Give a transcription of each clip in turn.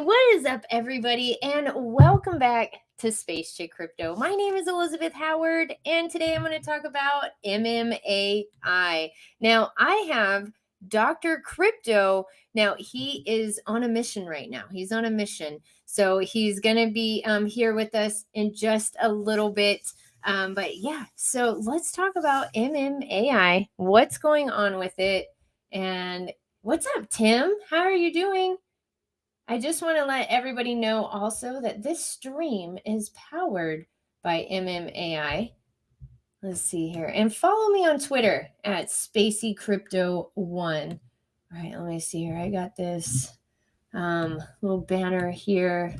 What is up, everybody, and welcome back to Space Chick Crypto. My name is Elizabeth Howard, and today I'm going to talk about MMAI. Now, I have Dr. Crypto. Now, he is on a mission right now. He's on a mission. So he's going to be here with us in just a little bit. But yeah, so let's talk about MMAI, what's going on with it, and what's up, Tim? How are you doing? I just want to let everybody know also that this stream is powered by MMAI. Let's see here. And follow me on Twitter at SpaceyCrypto1. All right, let me see here. I got this little banner here.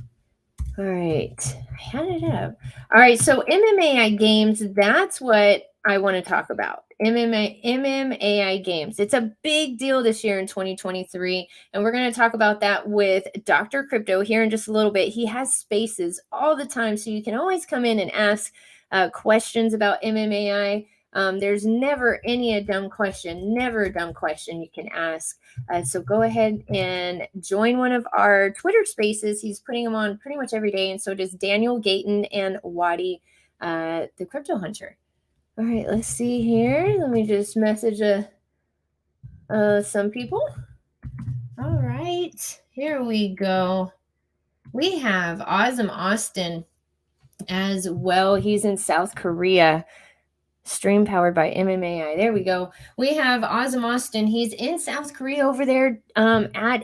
All right, I had it up. All right, so MMAI games, that's what I want to talk about. MMAI games. It's a big deal this year in 2023, and we're going to talk about that with Dr. Crypto here in just a little bit. He has spaces all the time, so you can always come in and ask questions about MMAI. There's never a dumb question, never a dumb question you can ask. So go ahead and join one of our Twitter spaces. He's putting them on pretty much every day, and so does Daniel Gayton and Wadi, the Crypto Hunter. All right, let's see here. Let me just message some people. All right, here we go. We have Awesome Austin as well. He's in South Korea. Stream powered by MMAI. There we go. We have Awesome Austin. He's in South Korea over there at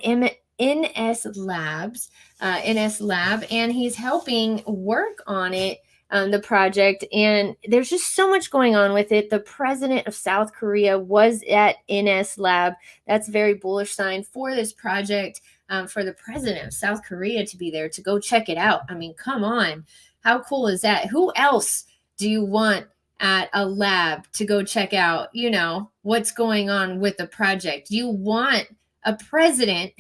NS Labs, NS Lab, and he's helping work on it. The project, and there's just so much going on with it. The president of South Korea was at NS Lab. That's a very bullish sign for this project, for the president of South Korea to be there to go check it out. I mean, come on. How cool is that? Who else do you want at a lab to go check out, what's going on with the project? You want a president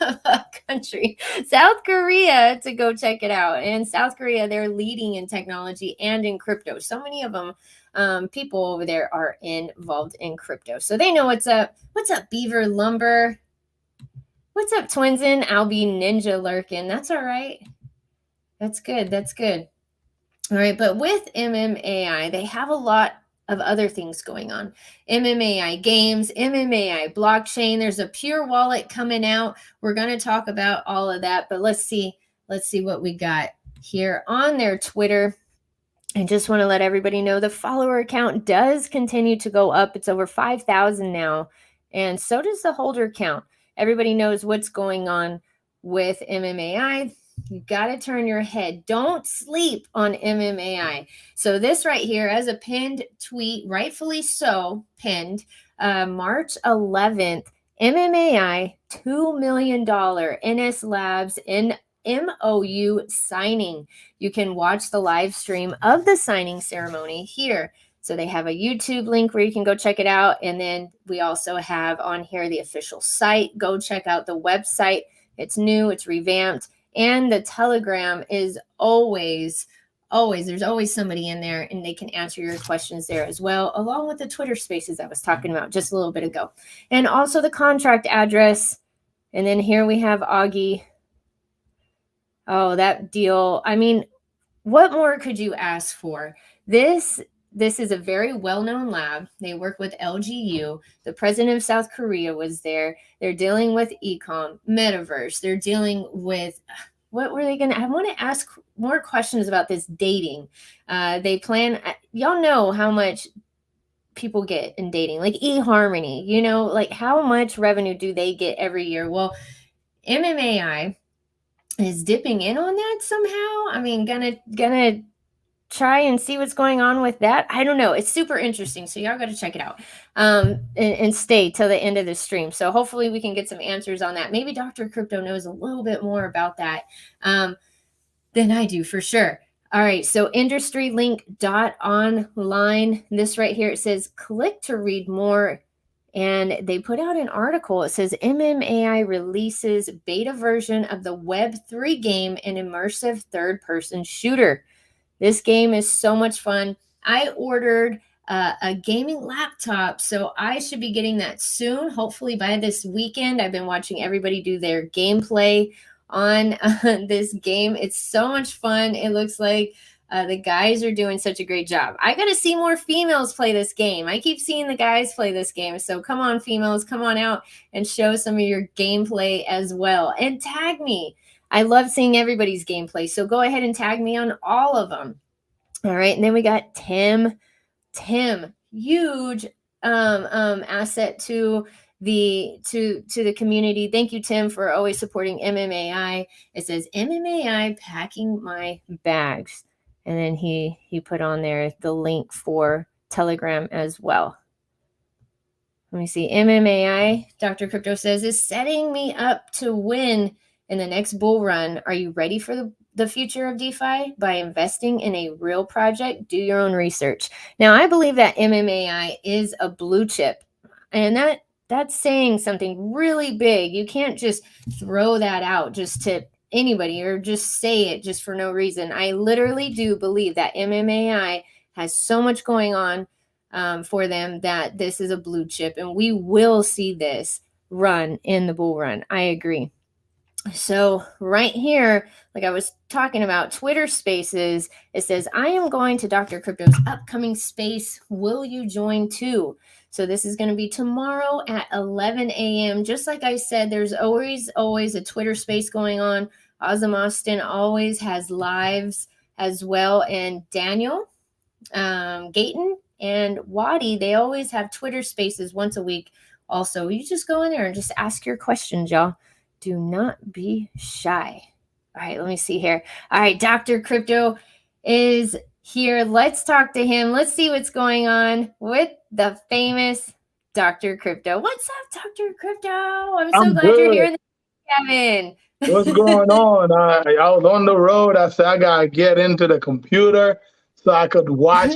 of a country, South Korea, to go check it out. And South Korea, they're leading in technology and in crypto. So many of them, people over there are involved in crypto. So they know what's up. What's up, Beaver Lumber? What's up, Twinsin? I'll be Ninja lurking. That's all right. That's good. That's good. All right. But with MMAI, they have a lot of other things going on. MMAI games, MMAI blockchain. There's a Pure Wallet coming out. We're going to talk about all of that, but let's see what we got here on their Twitter. I just want to let everybody know the follower count does continue to go up. It's over 5,000 now, and so does the holder count. Everybody knows what's going on with MMAI. You got to turn your head. Don't sleep on MMAI. So this right here as a pinned tweet, rightfully so, pinned, March 11th, MMAI $2 million NS Labs in MOU signing. You can watch the live stream of the signing ceremony here. So they have a YouTube link where you can go check it out. And then we also have on here the official site. Go check out the website. It's new, it's revamped. And the Telegram is always, there's always somebody in there, and they can answer your questions there as well, along with the Twitter spaces I was talking about just a little bit ago. And also the contract address. And then here we have Augie. Oh, that deal. I mean, what more could you ask for? This is a very well-known lab. They work with LGU. The president of South Korea was there. They're dealing with ecom, metaverse. They're dealing with, what were they going to, I want to ask more questions about this dating. They plan, y'all know how much people get in dating, like eHarmony, like how much revenue do they get every year? Well, MMAI is dipping in on that somehow. I mean, gonna try and see what's going on with that. I don't know. It's super interesting. So y'all got to check it out and stay till the end of the stream. So hopefully we can get some answers on that. Maybe Dr. Crypto knows a little bit more about that than I do for sure. All right. So industrylink.online. This right here, it says click to read more. And they put out an article. It says MMAI releases beta version of the Web3 game, an immersive third-person shooter. This game is so much fun. I ordered a gaming laptop, so I should be getting that soon, hopefully by this weekend. I've been watching everybody do their gameplay on this game. It's so much fun. It looks like the guys are doing such a great job. I got to see more females play this game. I keep seeing the guys play this game. So come on, females, come on out and show some of your gameplay as well. And tag me. I love seeing everybody's gameplay. So go ahead and tag me on all of them. All right. And then we got Tim, huge asset to the community. Thank you, Tim, for always supporting MMAI. It says MMAI packing my bags. And then he put on there the link for Telegram as well. Let me see. MMAI, Dr. Crypto says, is setting me up to win in the next bull run. Are you ready for the future of DeFi? By investing in a real project, do your own research. Now, I believe that MMAI is a blue chip, and that's saying something really big. You can't just throw that out just to anybody or just say it just for no reason. I literally do believe that MMAI has so much going on for them that this is a blue chip, and we will see this run in the bull run. I agree. So right here, like I was talking about, Twitter Spaces, it says, I am going to Dr. Crypto's upcoming space. Will you join too? So this is going to be tomorrow at 11 a.m. Just like I said, there's always a Twitter space going on. Awesome Austin always has lives as well. And Daniel, Gayton, and Waddy, they always have Twitter spaces once a week. Also, you just go in there and just ask your questions, y'all. Do not be shy. All right, let me see here. All right, Dr. Crypto is here. Let's talk to him. Let's see what's going on with the famous Dr. Crypto. What's up, Dr. Crypto? I'm so glad you're here, Kevin. What's going on? I was on the road. I said I gotta get into the computer so I could watch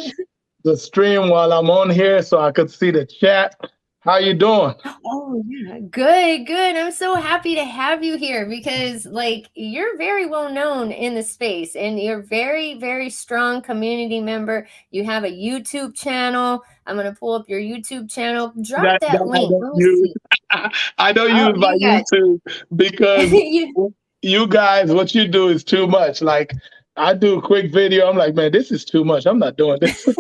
the stream while I'm on here, so I could see the chat. How you doing? Oh, yeah. Good. I'm so happy to have you here because, like, you're very well known in the space and you're very, very strong community member. You have a YouTube channel. I'm going to pull up your YouTube channel. Drop that link. I don't use my YouTube because you guys, what you do is too much. Like, I do a quick video. I'm like, man, this is too much. I'm not doing this.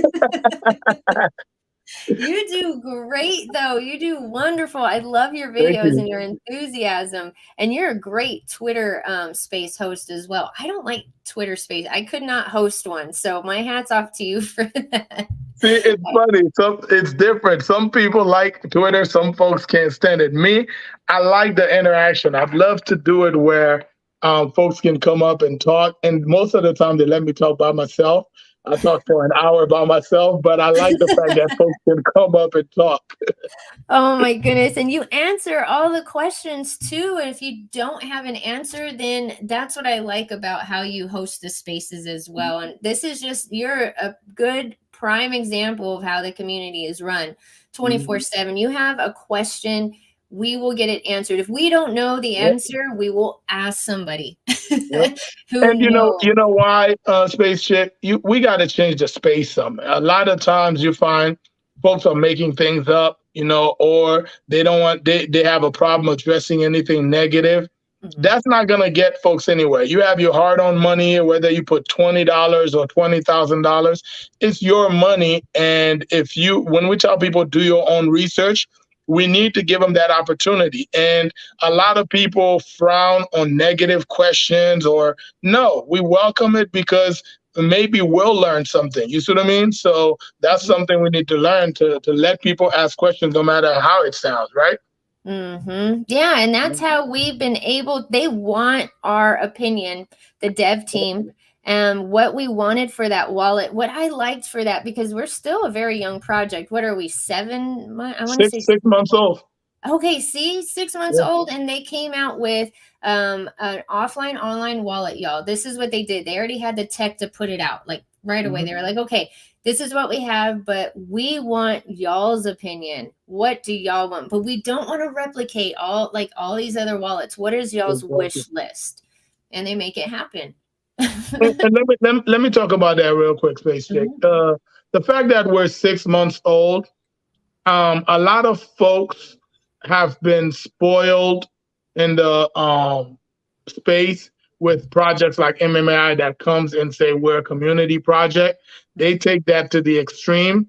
You do great, though. You do wonderful. I love your videos and your enthusiasm. And you're a great Twitter space host as well. I don't like Twitter space. I could not host one. So my hat's off to you for that. See, it's funny. It's different. Some people like Twitter. Some folks can't stand it. Me, I like the interaction. I'd love to do it where folks can come up and talk. And most of the time, they let me talk by myself. I talk for an hour by myself, but I like the fact that folks can come up and talk. Oh my goodness. And you answer all the questions too. And if you don't have an answer, then that's what I like about how you host the spaces as well. And this is just, you're a good prime example of how the community is run 24/7. You have a question, we will get it answered. If we don't know the answer, we will ask somebody. And you know why, Space Chick? We got to change the space some. A lot of times you find folks are making things up, or they don't want, they have a problem addressing anything negative. That's not going to get folks anywhere. You have your hard-earned money, whether you put $20 or $20,000, it's your money. And when we tell people do your own research, we need to give them that opportunity. And a lot of people frown on negative questions, or no, we welcome it because maybe we'll learn something. You see what I mean? So that's something we need to learn, to let people ask questions no matter how it sounds, right? Yeah, and that's how we've been able, they want our opinion, the dev team, and what we wanted for that wallet, what I liked for that, because we're still a very young project. What are we, 7 months? I want to say 6 months old. Okay, see, 6 months old, and they came out with an offline online wallet, y'all. This is what they did. They already had the tech to put it out, like right away. They were like, okay, this is what we have, but we want y'all's opinion. What do y'all want? But we don't want to replicate all these other wallets. What is y'all's wish list? And they make it happen. And let me talk about that real quick, Space Chick. The fact that we're 6 months old, a lot of folks have been spoiled in the space with projects like MMAI that comes and say we're a community project. They take that to the extreme.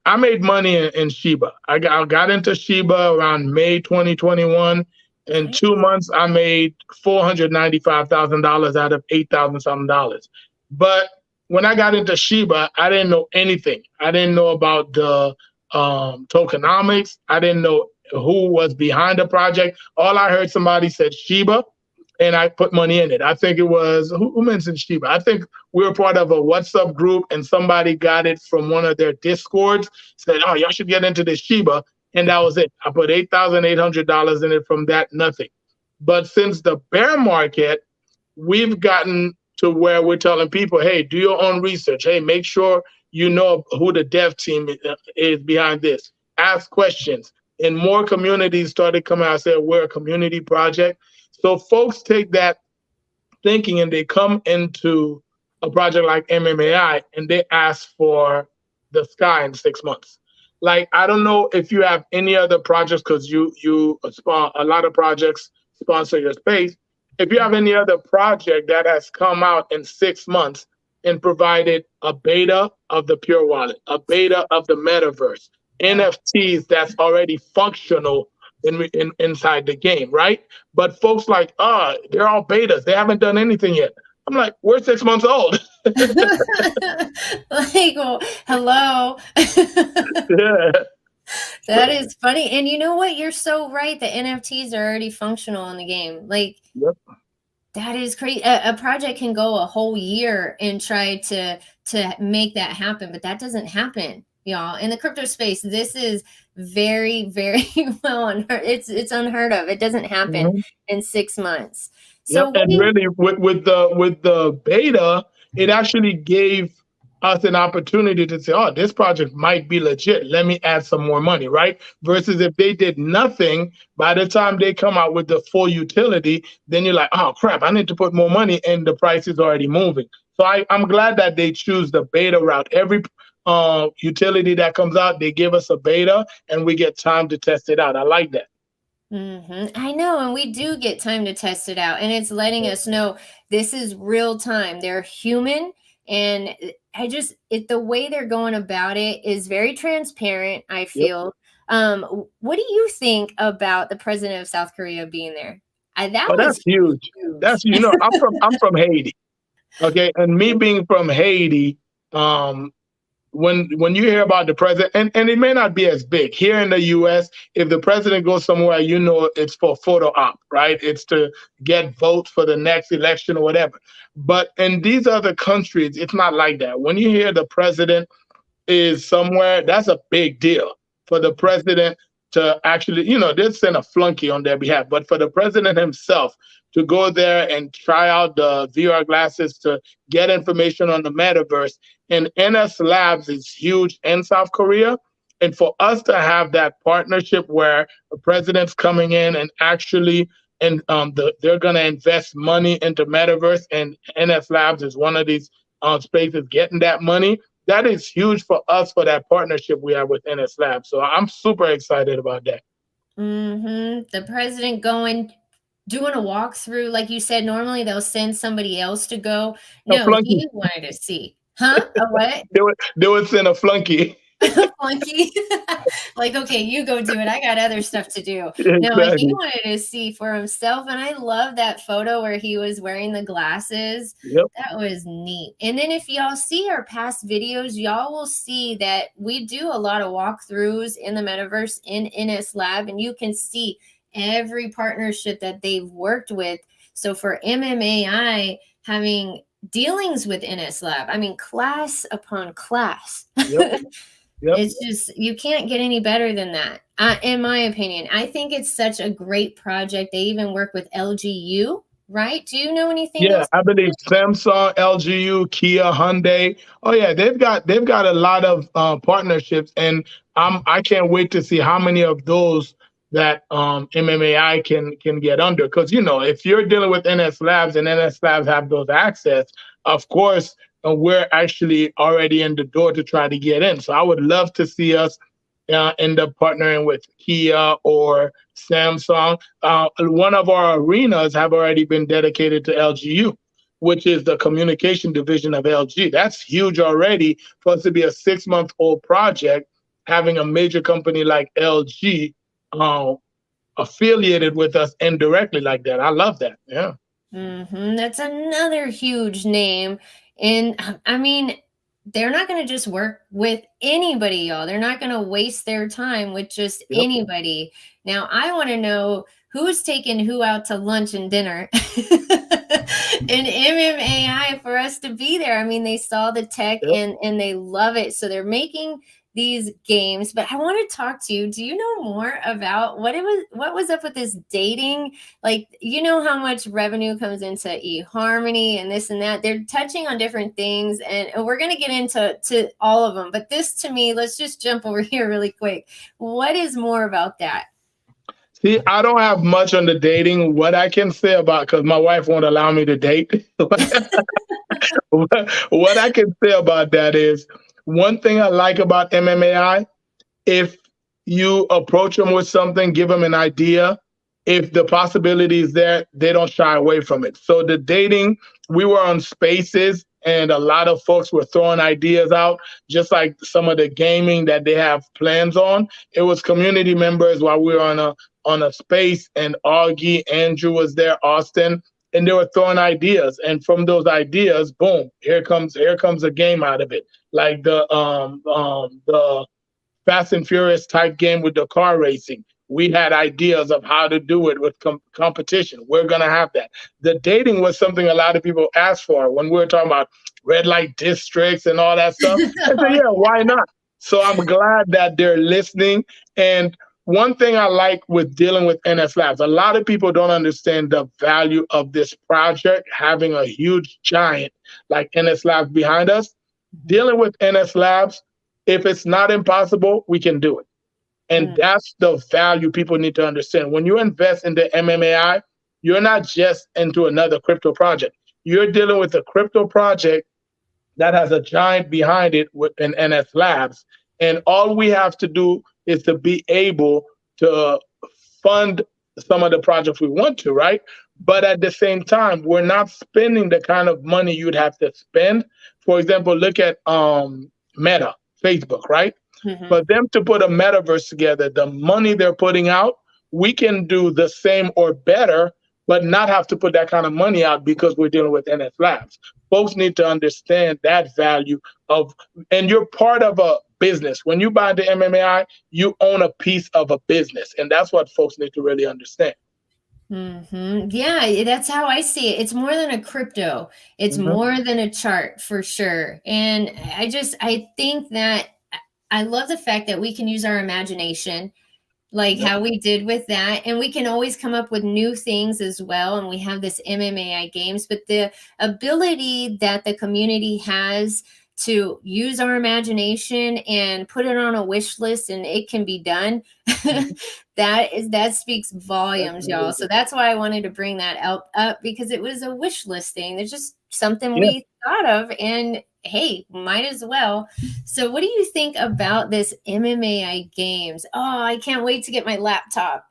I made money in Shiba. I got into Shiba around May 2021. In 2 months, I made $495,000 out of 8,000 something dollars. But when I got into Shiba, I didn't know anything. I didn't know about the tokenomics. I didn't know who was behind the project. All I heard somebody said Shiba, and I put money in it. I think it was, who mentioned Shiba? I think we were part of a WhatsApp group, and somebody got it from one of their Discords, said, oh, y'all should get into this Shiba. And that was it. I put $8,800 in it. From that, nothing. But since the bear market, we've gotten to where we're telling people, hey, do your own research. Hey, make sure you know who the dev team is behind this. Ask questions. And more communities started coming out and said, we're a community project. So folks take that thinking and they come into a project like MMAI and they ask for the sky in 6 months. Like, I don't know if you have any other projects, because you a lot of projects sponsor your space. If you have any other project that has come out in 6 months and provided a beta of the Pure Wallet, a beta of the metaverse, NFTs that's already functional inside the game, right? But folks like, they're all betas. They haven't done anything yet. I'm like, we're 6 months old. Like, well, hello. Yeah. That is funny. And you know what? You're so right. The NFTs are already functional in the game. Like, yep. That is crazy. A project can go a whole year and try to make that happen, but that doesn't happen, y'all. In the crypto space, this is very, very well unheard. It's unheard of. It doesn't happen in 6 months. So and really, with the beta, it actually gave us an opportunity to say, oh, this project might be legit. Let me add some more money, right? Versus if they did nothing, by the time they come out with the full utility, then you're like, oh, crap, I need to put more money, and the price is already moving. So I'm glad that they choose the beta route. Every utility that comes out, they give us a beta, and we get time to test it out. I like that. I know, and we do get time to test it out, and it's letting us know this is real time. They're human, and the way they're going about it is very transparent, I feel. What do you think about the president of South Korea being there? That's huge. That's, I'm from Haiti. Okay. And me being from Haiti, when you hear about the president, and it may not be as big here in the US, if the president goes somewhere, it's for photo op, right? It's to get votes for the next election or whatever. But in these other countries, it's not like that. When you hear the president is somewhere, that's a big deal for the president to actually, they'll send a flunky on their behalf. But for the president himself to go there and try out the VR glasses to get information on the metaverse, and NS Labs is huge in South Korea. And for us to have that partnership where the president's coming in and actually, and they're going to invest money into metaverse, and NS Labs is one of these spaces getting that money. That is huge for us, for that partnership we have with NS Labs. So I'm super excited about that. The president doing a walkthrough, like you said. Normally they'll send somebody else to go. No, he wanted to see. Huh? A what? They would send a flunky. Flunky. Like, okay, you go do it. I got other stuff to do. Exactly. No, he wanted to see for himself. And I love that photo where he was wearing the glasses. Yep. That was neat. And then if y'all see our past videos, y'all will see that we do a lot of walkthroughs in the metaverse in NS Lab, and you can see every partnership that they've worked with. So for MMAI having dealings with NS Lab, I mean, class upon class. Yep. Yep. It's just, you can't get any better than that, in my opinion. I think it's such a great project. They even work with LGU, right? Do you know anything else? I believe Samsung, LGU, Kia, Hyundai. Oh yeah, they've got a lot of partnerships, and I can't wait to see how many of those that MMAI can get under. Because if you're dealing with NS Labs and NS Labs have those access, of course we're actually already in the door to try to get in. So I would love to see us end up partnering with Kia or Samsung. One of our arenas have already been dedicated to LGU, which is the communication division of LG. That's huge already for us to be a 6-month-old project, having a major company like LG affiliated with us indirectly like that. I love that. Yeah. That's another huge name. And I mean, they're not going to just work with anybody, y'all. They're not going to waste their time with just anybody. Now, I want to know who's taking who out to lunch and dinner in MMAI for us to be there. I mean, they saw the tech and they love it. So they're making these games, but I want to talk to you. Do you know more about what was up with this dating? Like, you know how much revenue comes into eHarmony and this and that. They're touching on different things, and we're going to get into all of them. But this, to me, let's just jump over here really quick. What is more about that? See, I don't have much on the dating. What I can say about, because my wife won't allow me to date. What I can say about that is, one thing I like about MMAI, if you approach them with something, give them an idea, if the possibility is there, they don't shy away from it. So the dating, we were on Spaces, and a lot of folks were throwing ideas out, just like some of the gaming that they have plans on. It was community members while we were on a space, and Augie, Andrew was there, Austin, and they were throwing ideas. And from those ideas, boom, here comes a game out of it. Like the Fast and Furious type game with the car racing. We had ideas of how to do it with competition. We're going to have that. The dating was something a lot of people asked for when we were talking about red light districts and all that stuff. I said, yeah, why not? So I'm glad that they're listening. And one thing I like with dealing with NS Labs, a lot of people don't understand the value of this project, having a huge giant like NS Labs behind us. Dealing with NS Labs, if it's not impossible, we can do it. And that's the value people need to understand. When you invest into MMAI, you're not just into another crypto project. You're dealing with a crypto project that has a giant behind it with an NS Labs. And all we have to do is to be able to fund some of the projects we want to, right? But at the same time, we're not spending the kind of money you'd have to spend. For example, look at Meta, Facebook, right? For them to put a metaverse together, the money they're putting out, we can do the same or better, but not have to put that kind of money out because we're dealing with NS Labs. Folks need to understand that value of, and you're part of a business. When you buy into MMAI, you own a piece of a business. And that's what folks need to really understand. Yeah, that's how I see it. It's more than a crypto. It's more than a chart for sure. And I think that I love the fact that we can use our imagination, like how we did with that. And we can always come up with new things as well. And we have this MMAI games, but the ability that the community has to use our imagination and put it on a wish list and it can be done. that speaks volumes, y'all. So that's why I wanted to bring that up because it was a wish list thing. There's just something we thought of, and hey, might as well. So what do you think about this MMAI games? Oh, I can't wait to get my laptop.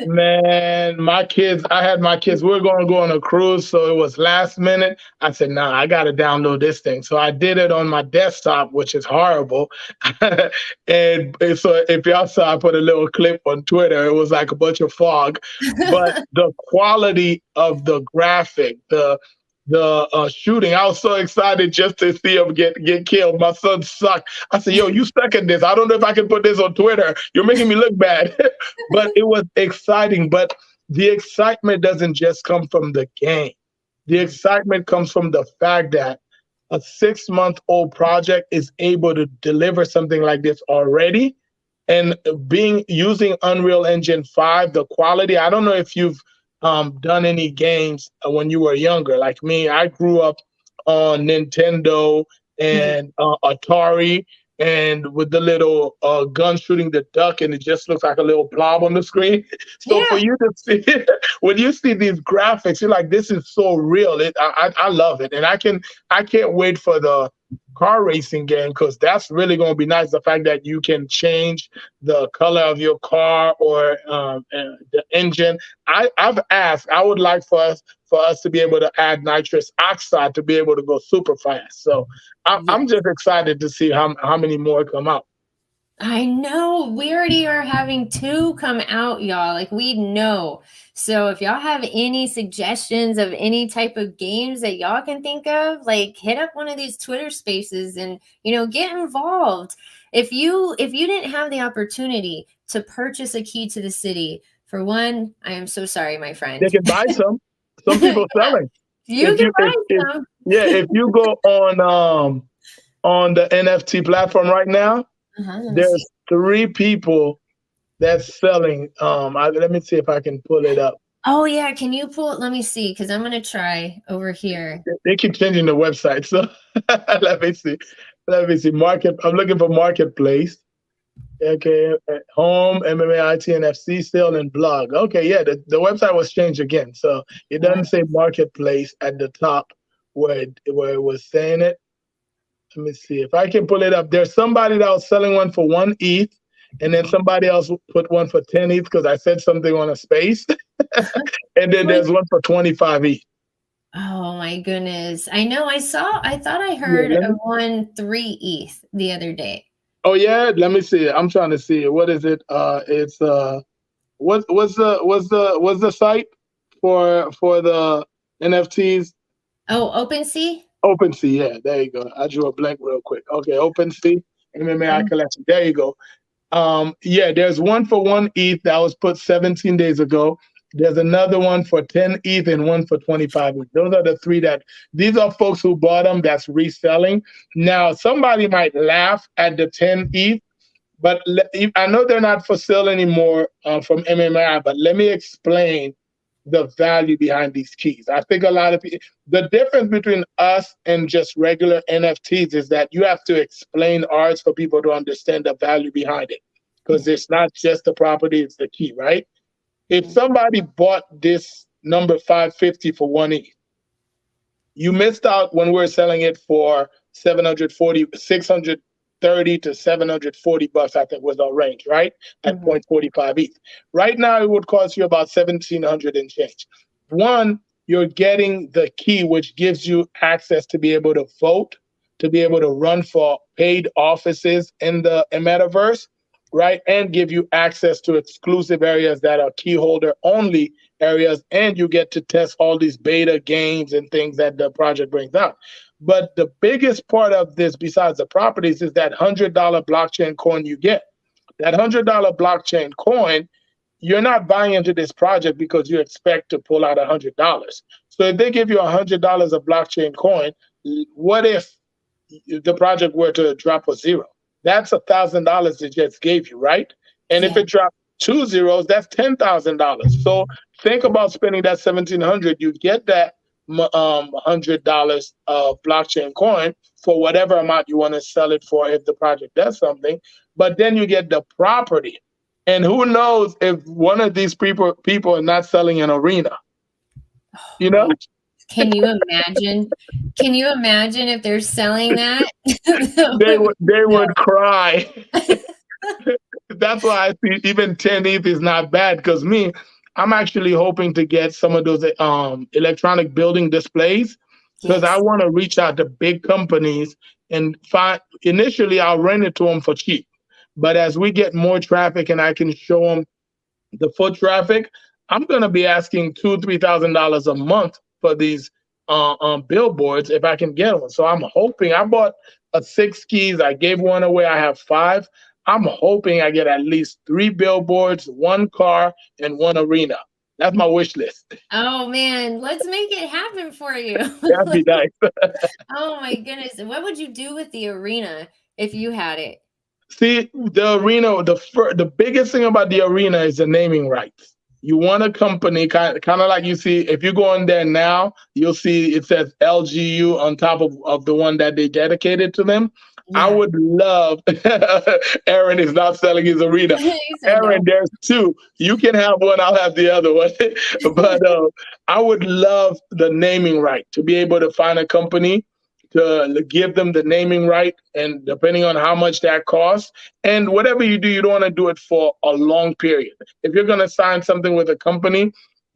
Man, I had my kids, we were going to go on a cruise, so it was last minute. I said, nah, I got to download this thing. So I did it on my desktop, which is horrible. And so if y'all saw, I put a little clip on Twitter. It was like a bunch of fog. But the quality of the graphic, the shooting, I was so excited just to see him get killed. My son sucked. I said, yo, you suck at this. I don't know if I can put this on Twitter. You're making me look bad. But it was exciting. But the excitement doesn't just come from the game. The excitement comes from the fact that a 6-month-old project is able to deliver something like this already. And using Unreal Engine 5, the quality, I don't know if you've done any games when you were younger. Like me, I grew up on Nintendo and Atari, and with the little gun shooting the duck, and it just looks like a little blob on the screen. So for you to see, when you see these graphics, you're like, this is so real. I love it, and I can't wait for the car racing game, because that's really going to be nice. The fact that you can change the color of your car or the engine. I've asked. I would like for us to be able to add nitrous oxide to be able to go super fast. So I'm just excited to see how many more come out. I know. We already are having 2 come out, y'all. Like, we know. So if y'all have any suggestions of any type of games that y'all can think of, like, hit up one of these Twitter spaces and, get involved. If you didn't have the opportunity to purchase a key to the city, for one, I am so sorry, my friend. They can buy some. Some people selling. You can buy some. Yeah, if you go on the NFT platform right now, there's 3 people that's selling. Let me see if I can pull it up. Oh yeah, can you pull it? Let me see, because I'm gonna try over here. They keep changing the website, so let me see. I'm looking for marketplace. Okay, home, MMAI, TNFC, sale, and blog. Okay, yeah, the website was changed again, so it doesn't say marketplace at the top where it was saying it. Let me see if I can pull it up. There's somebody that was selling one for 1 ETH, and then somebody else put one for 10 ETH because I said something on a space. And then there's one for 25 ETH. Oh my goodness. I know I thought I heard of one 3 ETH the other day. Oh yeah, let me see. I'm trying to see. What is it? It's what's the site for the NFTs? Oh, OpenSea? OpenSea, yeah, there you go. I drew a blank real quick. Okay, OpenSea, MMAI collection. There you go. Yeah, there's one for 1 ETH that was put 17 days ago. There's another one for 10 ETH and one for 25 ETH. Those are the 3 these are folks who bought them that's reselling. Now, somebody might laugh at the 10 ETH, but I know they're not for sale anymore from MMAI, but let me explain the value behind these keys. I think a lot of people, the difference between us and just regular NFTs is that you have to explain ours for people to understand the value behind it. Because it's not just the property, it's the key, right? If somebody bought this number 550 for 1 ETH, you missed out when we were selling it for 630 to 740 bucks, I think was our range, right? At 0.45 ETH. Right now, it would cost you about 1,700 and change. One, you're getting the key, which gives you access to be able to vote, to be able to run for paid offices in the metaverse, right? And give you access to exclusive areas that are key holder only areas. And you get to test all these beta games and things that the project brings out. But the biggest part of this, besides the properties, is that $100 blockchain coin you get. That $100 blockchain coin, you're not buying into this project because you expect to pull out $100. So if they give you $100 of blockchain coin, what if the project were to drop a 0? That's $1,000 it just gave you, right? And if it dropped 2 zeros, that's $10,000. So think about spending that $1,700. You get that $100 of blockchain coin for whatever amount you want to sell it for if the project does something. But then you get the property. And who knows if one of these people are not selling an arena? You know? Can you imagine? Can you imagine if they're selling that? They would cry. That's why I see even 10 ETH is not bad, because I'm actually hoping to get some of those electronic building displays, because I want to reach out to big companies and initially I'll rent it to them for cheap. But as we get more traffic and I can show them the foot traffic, I'm going to be asking $2,000-$3,000 a month for these billboards if I can get one. So I'm hoping. I bought 6 keys. I gave one away. I have 5. I'm hoping I get at least 3 billboards, 1 car, and 1 arena. That's my wish list. Oh man, let's make it happen for you. That'd be nice. Oh my goodness. What would you do with the arena if you had it? See, the arena, the biggest thing about the arena is the naming rights. You want a company, kind of like you see, if you go in there now, you'll see it says LGU on top of the one that they dedicated to them. I would love, Aaron is not selling his arena. Aaron, there's 2. You can have one, I'll have the other one. But I would love the naming right, to be able to find a company to give them the naming right, and depending on how much that costs. And whatever you do, you don't want to do it for a long period. If you're going to sign something with a company,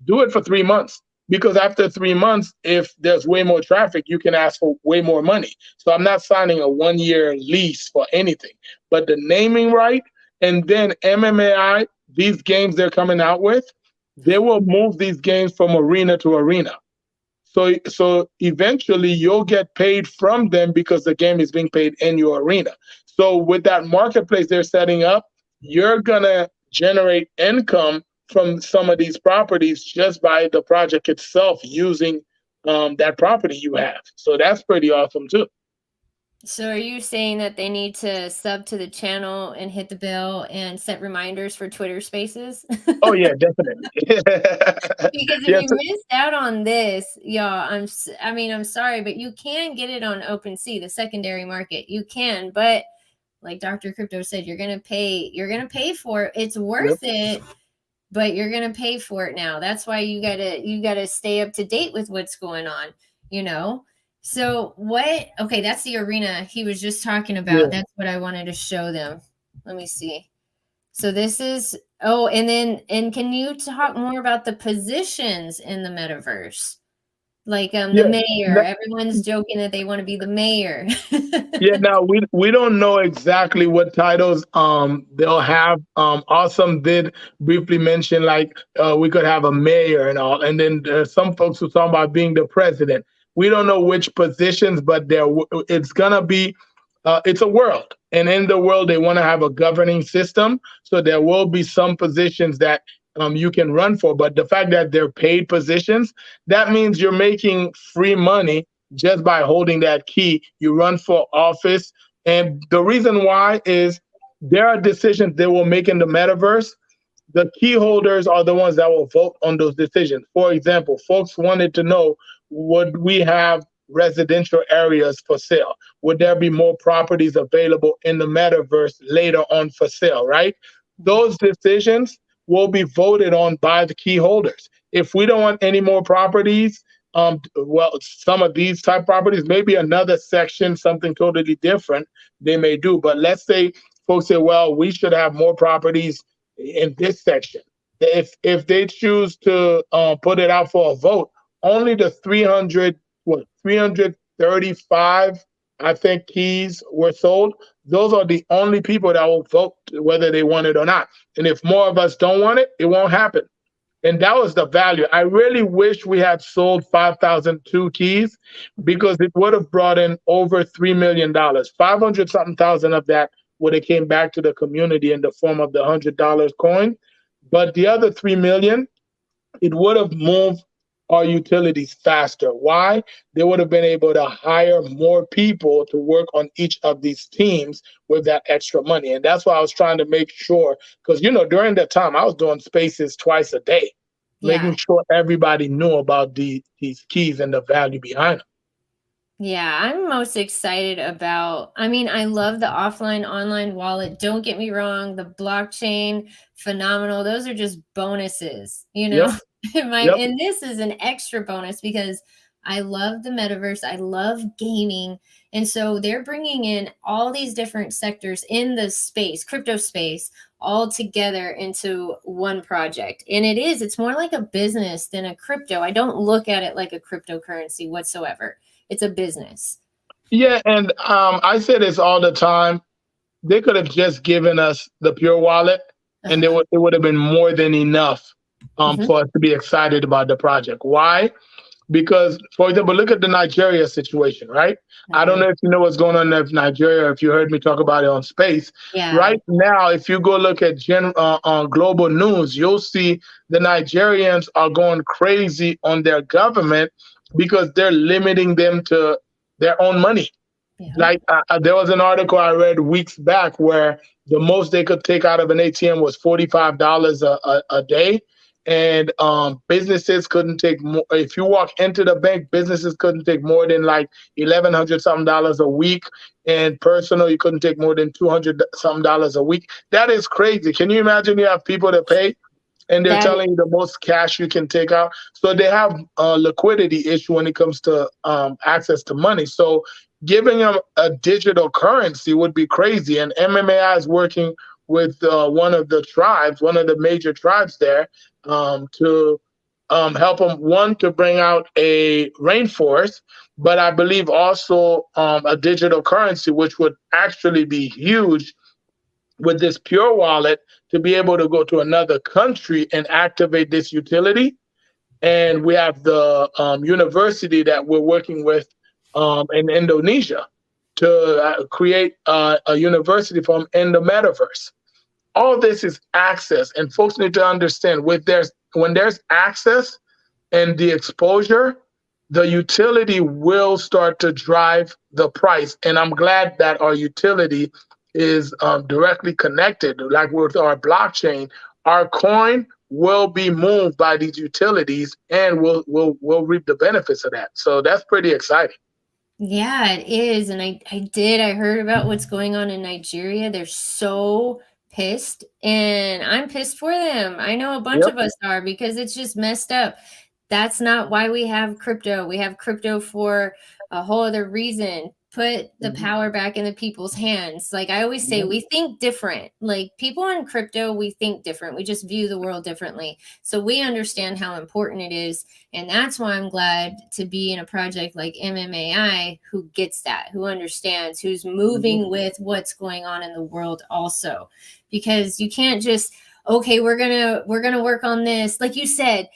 do it for 3 months. Because after 3 months, if there's way more traffic, you can ask for way more money. So I'm not signing a 1-year lease for anything. But the naming right, and then MMAI, these games they're coming out with, they will move these games from arena to arena. So eventually you'll get paid from them because the game is being paid in your arena. So with that marketplace they're setting up, you're gonna generate income from some of these properties just by the project itself using that property you have. So that's pretty awesome too. So are you saying that they need to sub to the channel and hit the bell and set reminders for Twitter Spaces? Oh yeah, definitely. Because if Yes. you missed out on this, y'all, I'm sorry, but you can get it on OpenSea, the secondary market. You can, but like Dr. Crypto said, you're gonna pay for it. It's worth it, but you're gonna pay for it now. That's why you gotta stay up to date with what's going on, you know. So okay, that's the arena he was just talking about. Yeah. That's what I wanted to show them. Let me see. So this is, and can you talk more about the positions in the metaverse? Like the Yeah. mayor, everyone's joking that they want to be the mayor. Yeah, now we don't know exactly what titles they'll have. Awesome did briefly mention like we could have a mayor and all, and then some folks who talk about being the president. We don't know which positions, but it's gonna be it's a world, and in the world they want to have a governing system. So there will be some positions that you can run for, but the fact that they're paid positions, that means you're making free money just by holding that key. You run for office. And the reason why is there are decisions they will make in the metaverse. The key holders are the ones that will vote on those decisions. For example, folks wanted to know, would we have residential areas for sale? Would there be more properties available in the metaverse later on for sale, right? Those decisions will be voted on by the key holders. If we don't want any more properties, well, some of these type properties, maybe another section, something totally different, they may do. But let's say folks say, well, we should have more properties in this section. If they choose to put it out for a vote, only the 335, I think, keys were sold. Those are the only people that will vote whether they want it or not. And if more of us don't want it, it won't happen. And that was the value. I really wish we had sold 5,002 keys because it would have brought in over $3 million. 500 something thousand of that would have came back to the community in the form of the $100 coin. But the other 3 million, it would have moved our utilities faster. Why? They would have been able to hire more people to work on each of these teams with that extra money. And that's why I was trying to make sure, because, during that time, I was doing spaces twice a day, making sure everybody knew about these keys and the value behind them. Yeah, I'm most excited about, I love the offline online wallet. Don't get me wrong, the blockchain, phenomenal. Those are just bonuses, Yep. And this is an extra bonus because I love the metaverse. I love gaming. And so they're bringing in all these different sectors in the space, crypto space, all together into one project. And it's more like a business than a crypto. I don't look at it like a cryptocurrency whatsoever. It's a business. Yeah, and I say this all the time. They could have just given us the pure wallet, and it would have been more than enough for us to be excited about the project. Why? Because, for example, look at the Nigeria situation, right? I don't know if you know what's going on in Nigeria, or if you heard me talk about it on Space. Yeah. Right now, if you go look at on global news, you'll see the Nigerians are going crazy on their government because they're limiting them to their own money. Yeah. Like there was an article I read weeks back where the most they could take out of an ATM was $45 a day. And businesses couldn't take more. If you walk into the bank, businesses couldn't take more than like $1,100 something a week, and personal, you couldn't take more than $200 something a week. That is crazy. Can you imagine you have people to pay, and they're telling you the most cash you can take out? So they have a liquidity issue when it comes to access to money. So giving them a digital currency would be crazy. And MMAI is working with one of the tribes, one of the major tribes there, to help them, one, to bring out a rainforest, but I believe also a digital currency, which would actually be huge with this Pure Wallet, to be able to go to another country and activate this utility. And we have the university that we're working with in Indonesia to create a university from in the metaverse. All this is access, and folks need to understand when there's access and the exposure, the utility will start to drive the price. And I'm glad that our utility is directly connected, like with our blockchain. Our coin will be moved by these utilities, and we'll reap the benefits of that. So that's pretty exciting. Yeah, it is. And I heard about what's going on in Nigeria. They're so pissed, and I'm pissed for them. I know a bunch Yep. of us are, because it's just messed up. That's not why we have crypto. We have crypto for a whole other reason. Put the power back in the people's hands. Like I always say, we think different. Like people in crypto, we think different. We just view the world differently. So we understand how important it is. And that's why I'm glad to be in a project like MMAI, who gets that, who understands, who's moving with what's going on in the world also. Because you can't just, okay, we're gonna work on this. Like you said,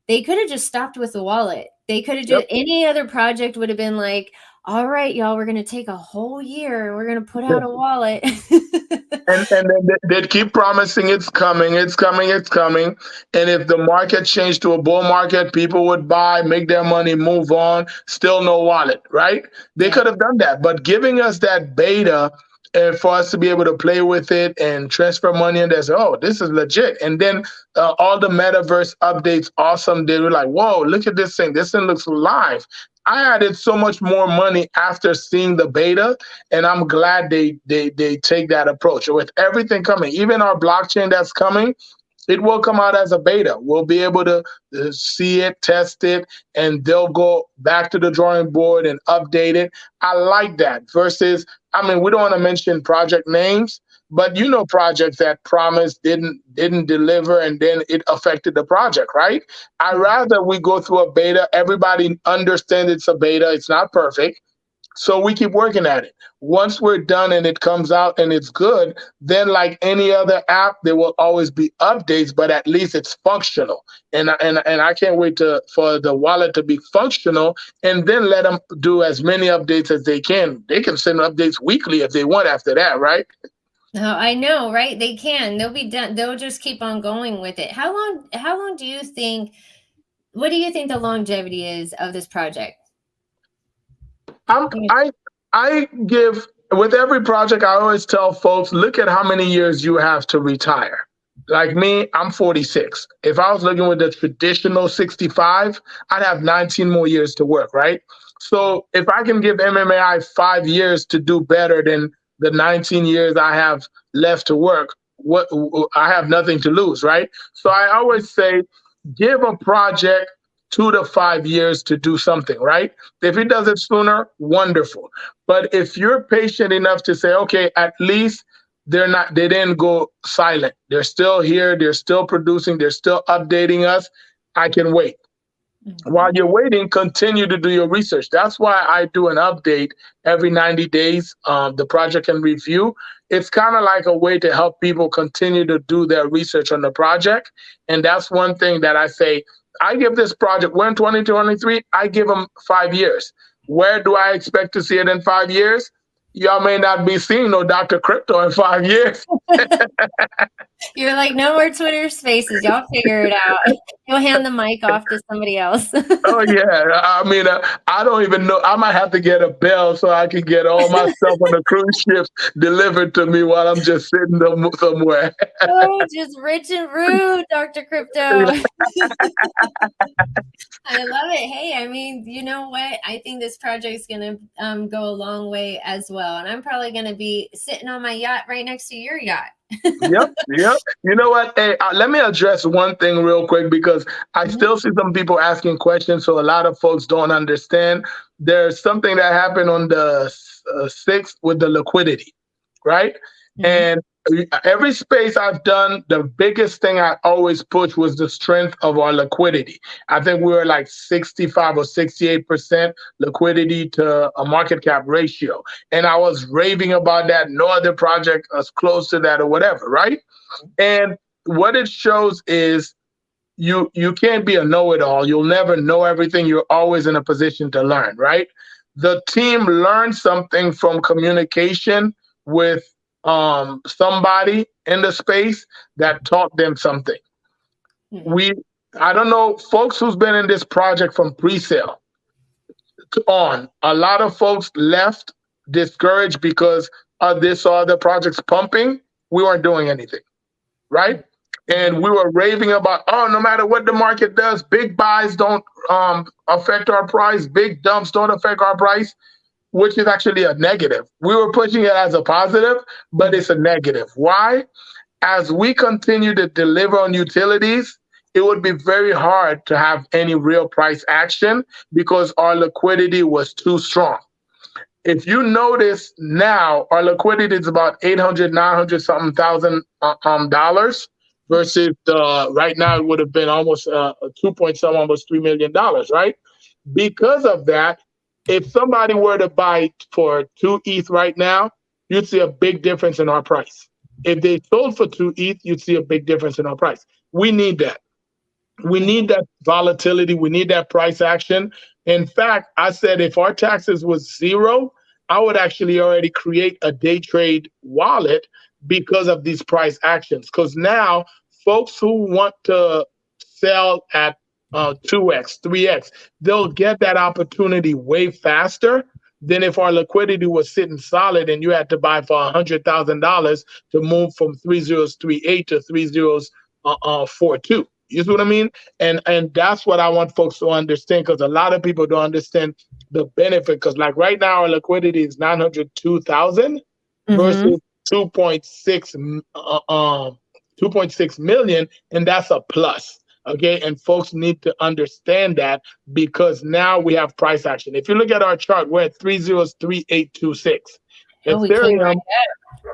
they could have just stopped with the wallet. They could have just, any other project would have been like, all right, y'all, we're going to take a whole year. We're going to put out a wallet. And then they'd keep promising it's coming, it's coming, it's coming. And if the market changed to a bull market, people would buy, make their money, move on, still no wallet, right? They could have done that. But giving us that beta, and for us to be able to play with it and transfer money, and say, oh, this is legit. And then all the metaverse updates, awesome. They were like, whoa, look at this thing. This thing looks live. I added so much more money after seeing the beta, and I'm glad they take that approach. With everything coming, even our blockchain that's coming, it will come out as a beta. We'll be able to see it, test it, and they'll go back to the drawing board and update it. I like that versus, I mean, we don't want to mention project names, but you know, projects that promised didn't deliver, and then it affected the project, right? I rather we go through a beta. Everybody understands it's a beta. It's not perfect. So we keep working at it. Once we're done and it comes out and it's good, then like any other app, there will always be updates, but at least it's functional. And I can't wait for the wallet to be functional, and then let them do as many updates as they can. They can send updates weekly if they want after that, right? No, I know, right? They can. They'll be done. They'll just keep on going with it. How long do you think, what do you think the longevity is of this project? I give, with every project, I always tell folks, look at how many years you have to retire. Like me, I'm 46. If I was looking with the traditional 65, I'd have 19 more years to work, right? So if I can give MMAI 5 years to do better than the 19 years I have left to work, what, I have nothing to lose, right? So I always say, give a project 2 to 5 years to do something, right? If it does it sooner, wonderful. But if you're patient enough to say, okay, at least they didn't go silent. They're still here, they're still producing, they're still updating us. I can wait. While you're waiting, continue to do your research. That's why I do an update every 90 days. The project can review. It's kind of like a way to help people continue to do their research on the project. And that's one thing that I say, I give this project, we're in 2023, I give them 5 years. Where do I expect to see it in 5 years? Y'all may not be seeing no Dr. Crypto in 5 years. You're like, no more Twitter Spaces. Y'all figure it out. You'll hand the mic off to somebody else. Oh yeah, I mean, I don't even know. I might have to get a bell so I can get all my stuff on the cruise ships delivered to me while I'm just sitting somewhere. Oh, just rich and rude, Dr. Crypto. I love it. Hey, I mean, you know what? I think this project's going to go a long way as well. And I'm probably going to be sitting on my yacht right next to your yacht. Yep, yep. You know what? Hey, let me address one thing real quick because I Mhm, still see some people asking questions, so a lot of folks don't understand. There's something that happened on the 6th with the liquidity, right? mhm, And every space I've done, the biggest thing I always push was the strength of our liquidity. I think we were like 65 or 68% liquidity to a market cap ratio. And I was raving about that. No other project was close to that or whatever, right? And what it shows is you can't be a know-it-all. You'll never know everything. You're always in a position to learn, right? The team learned something from communication with somebody in the space that taught them something. mhm, We I don't know, folks who's been in this project from pre-sale to on, a lot of folks left discouraged because of this or other projects pumping. We weren't doing anything, right? And mhm, we were raving about, oh, no matter what the market does, big buys don't affect our price, big dumps don't affect our price, which is actually a negative. We were pushing it as a positive, but mhm. it's a negative. Why? As we continue to deliver on utilities, it would be very hard to have any real price action because our liquidity was too strong. If you notice now, our liquidity is about 800, 900 something thousand dollars versus right now it would have been almost 2 point some, almost $3 million, right? Because of that, if somebody were to buy for 2 ETH right now, you'd see a big difference in our price. If they sold for 2 ETH, you'd see a big difference in our price. We need that. We Yeah. need that volatility. We need that price action. In fact, I said if our taxes was zero, I would actually already create a day trade wallet because of these price actions. Because now folks who want to sell at 2x, 3x, they'll get that opportunity way faster than if our liquidity was sitting solid and you had to buy for $100,000 to move from 3038 to 3042. You see what I mean? And that's what I want folks to understand because a lot of people don't understand the benefit. Because like right now, our liquidity is 902,000 Mhm. versus 2.6 2.6 million, and that's a plus. Okay, and folks need to understand that because now we have price action. If you look at our chart, we're at 303826. Oh, we came right Ethereum,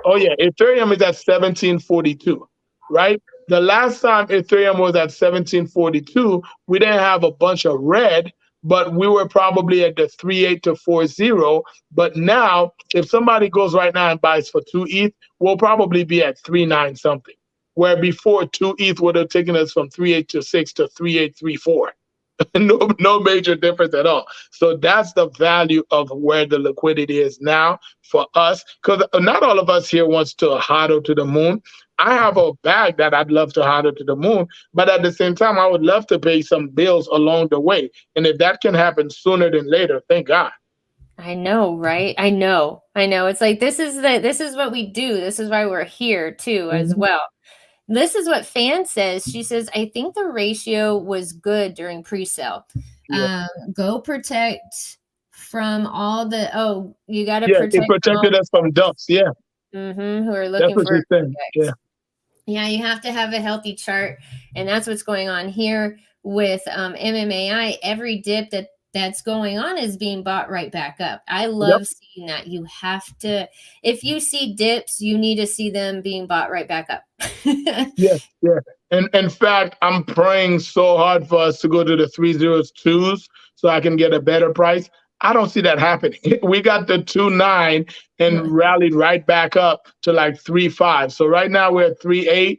oh yeah, Ethereum is at 1742, right? The last time Ethereum was at 1742, we didn't have a bunch of red, but we were probably at the 38 to 40. But now, if somebody goes right now and buys for 2 ETH, we'll probably be at 39 something. Where before 2 ETH would have taken us from 3826 to 3834. No major difference at all. So that's the value of where the liquidity is now for us. Because not all of us here wants to hodl to the moon. I have a bag that I'd love to hodl to the moon, but at the same time, I would love to pay some bills along the way. And if that can happen sooner than later, thank God. I know, right? I know. I know. It's like this is what we do. This is why we're here too as Mhm. well. This is what Fan says. She says, I think the ratio was good during pre-sale. Yeah, Go protect from all the you got to yeah, it protect from all protected us from dumps. Yeah, who are that's looking what for you're saying. Yeah, yeah, you have to have a healthy chart, and that's what's going on here with MMAI. Every dip that's going on is being bought right back up. I yep. love seeing that. You have to, if you see dips, you need to see them being bought right back up. Yeah, yeah. And in fact, I'm praying so hard for us to go to the 302s so I can get a better price. I don't see that happening. We got the 2.9 and rallied right back up to like 3.5. So right now we're at 3.8.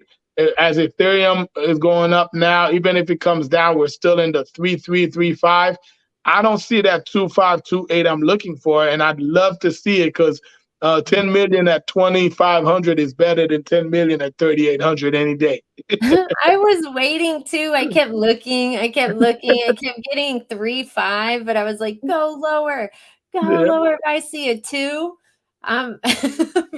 As Ethereum is going up now, even if it comes down, we're still in the 3.3, 3.5. I don't see that 2.5, 2.8 I'm looking for, and I'd love to see it because 10 million at 2,500 is better than 10 million at 3,800 any day. I was waiting too. I kept looking. I kept looking. I kept getting 3.5, but I was like, go lower, go Yeah. lower. If I see a 2, I'm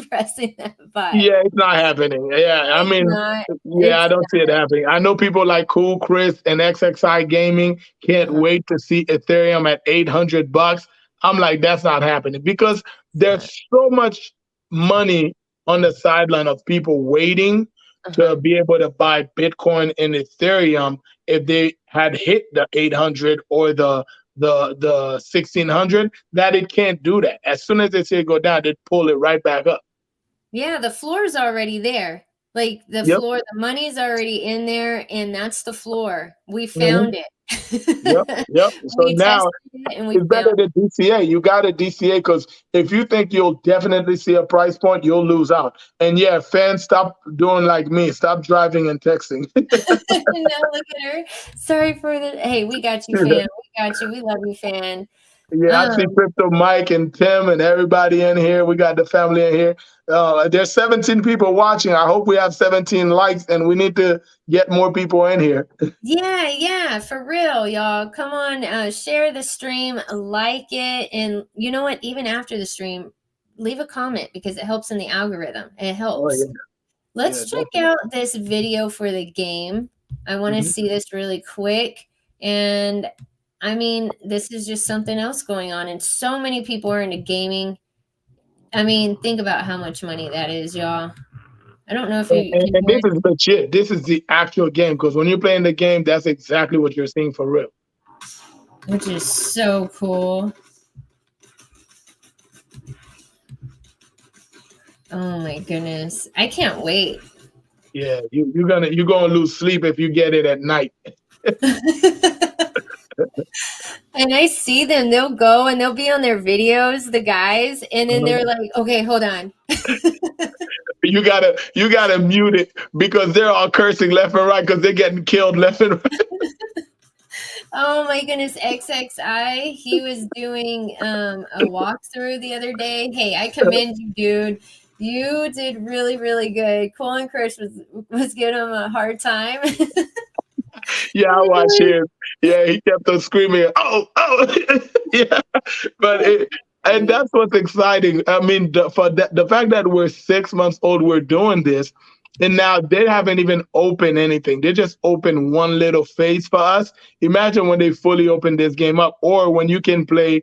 pressing that button. Yeah, it's not happening. Yeah, I It's mean, not. yeah, It's I don't see it happening. I know people like Cool Chris and XXI Gaming can't uh-huh, wait to see Ethereum at $800. I'm like, that's not happening because it's not. there's so much money on the sideline of people waiting to be able to buy Bitcoin and Ethereum if they had hit the 800 or the 1600, that it can't do that. As soon as they see it go down, they pull it right back up. Yeah, the floor is already there. Like the floor, the money's already in there, and that's the floor. We found it. Yep. So We now tested it and we it's better found it. than DCA. You got a DCA because if you think you'll definitely see a price point, you'll lose out. And yeah, fans, stop doing like me. Stop driving and texting. No, look at her. Sorry for the. Hey, we got you, fan. We got you. We love you, fan. Yeah, I see Crypto Mike and Tim and everybody in here. We got the family in here. There's 17 people watching. I hope we have 17 likes, and we need to get more people in here. Yeah, for real, y'all. Come on, share the stream, like it, and you know what? Even after the stream, leave a comment because it helps in the algorithm. It helps. Oh, yeah. Let's check out this video for the game. I want to see this really quick. And I mean, this is just something else going on. And so many people are into gaming. I mean, think about how much money that is, y'all. I don't know if you can. And this is legit. This is the actual game because when you're playing the game, that's exactly what you're seeing for real. Which is so cool. Oh my goodness. I can't wait. Yeah, you're gonna lose sleep if you get it at night. And I see them, they'll go and they'll be on their videos, the guys, and then they're like, okay, hold on. You gotta mute it because they're all cursing left and right because they're getting killed left and right. Oh my goodness, XXI, he was doing a walkthrough the other day. Hey, I commend you, dude. You did really, really good. Cool and Chris was giving him a hard time. Yeah, I watched him. Yeah, he kept on screaming, oh. Yeah, and that's what's exciting. I mean, the fact that we're 6 months old, we're doing this, and now they haven't even opened anything. They just opened one little phase for us. Imagine when they fully open this game up, or when you can play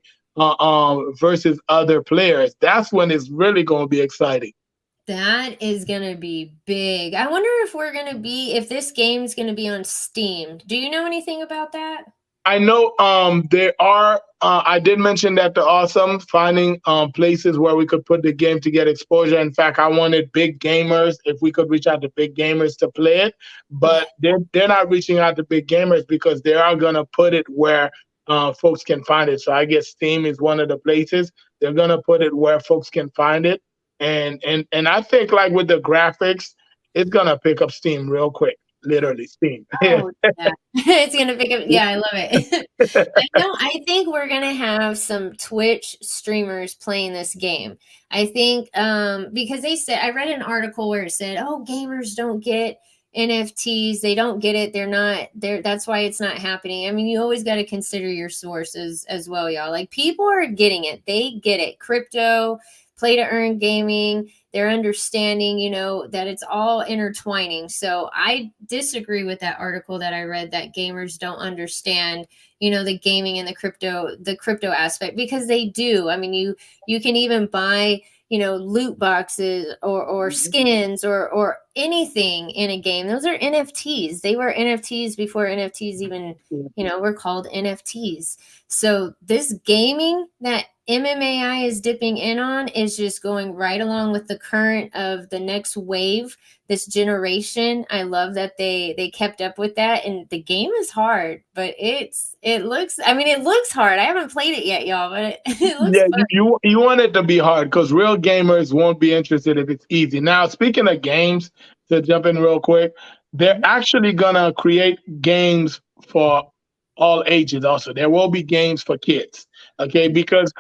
versus other players. That's when it's really going to be exciting. That is going to be big. I wonder if this game's going to be on Steam. Do you know anything about that? I know there are, I did mention that they're awesome, finding places where we could put the game to get exposure. In fact, I wanted big gamers, if we could reach out to big gamers to play it, but they're not reaching out to big gamers because they are going to put it where folks can find it. So I guess Steam is one of the places. They're going to put it where folks can find it. And I think like with the graphics, it's going to pick up steam real quick. Literally steam. Oh, yeah. It's gonna pick up. Yeah, I love it. I think we're gonna have some Twitch streamers playing this game. I think because they said, I read an article where it said, oh, gamers don't get NFTs, they don't get it, they're not there, that's why it's not happening. I mean, you always got to consider your sources as well, y'all. Like, people are getting it, they get it. Crypto, play to earn gaming, they're understanding, that it's all intertwining. So I disagree with that article that I read that gamers don't understand, the gaming and the crypto aspect, because they do. I mean, you can even buy, loot boxes or skins or anything in a game. Those are NFTs. They were NFTs before NFTs even, were called NFTs. So this gaming that MMAI is dipping in on is just going right along with the current of the next wave, this generation. I love that they kept up with that. And the game is hard, but it looks hard. I haven't played it yet, y'all, but it looks fun. You want it to be hard because real gamers won't be interested if it's easy. Now, speaking of games, to jump in real quick, they're actually gonna create games for all ages also. There will be games for kids, okay? Because,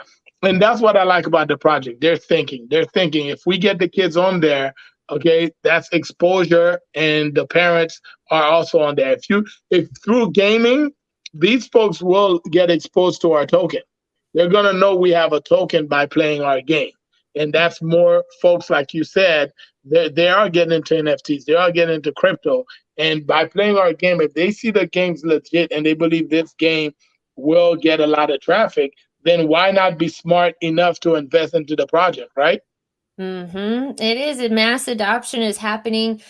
and that's what I like about the project. They're thinking if we get the kids on there, okay, that's exposure, and the parents are also on there. If through gaming, these folks will get exposed to our token. They're gonna know we have a token by playing our game. And that's more folks, like you said, they are getting into NFTs, they are getting into crypto. And by playing our game, if they see the game's legit and they believe this game will get a lot of traffic, then why not be smart enough to invest into the project, right? It is a mass adoption is happening.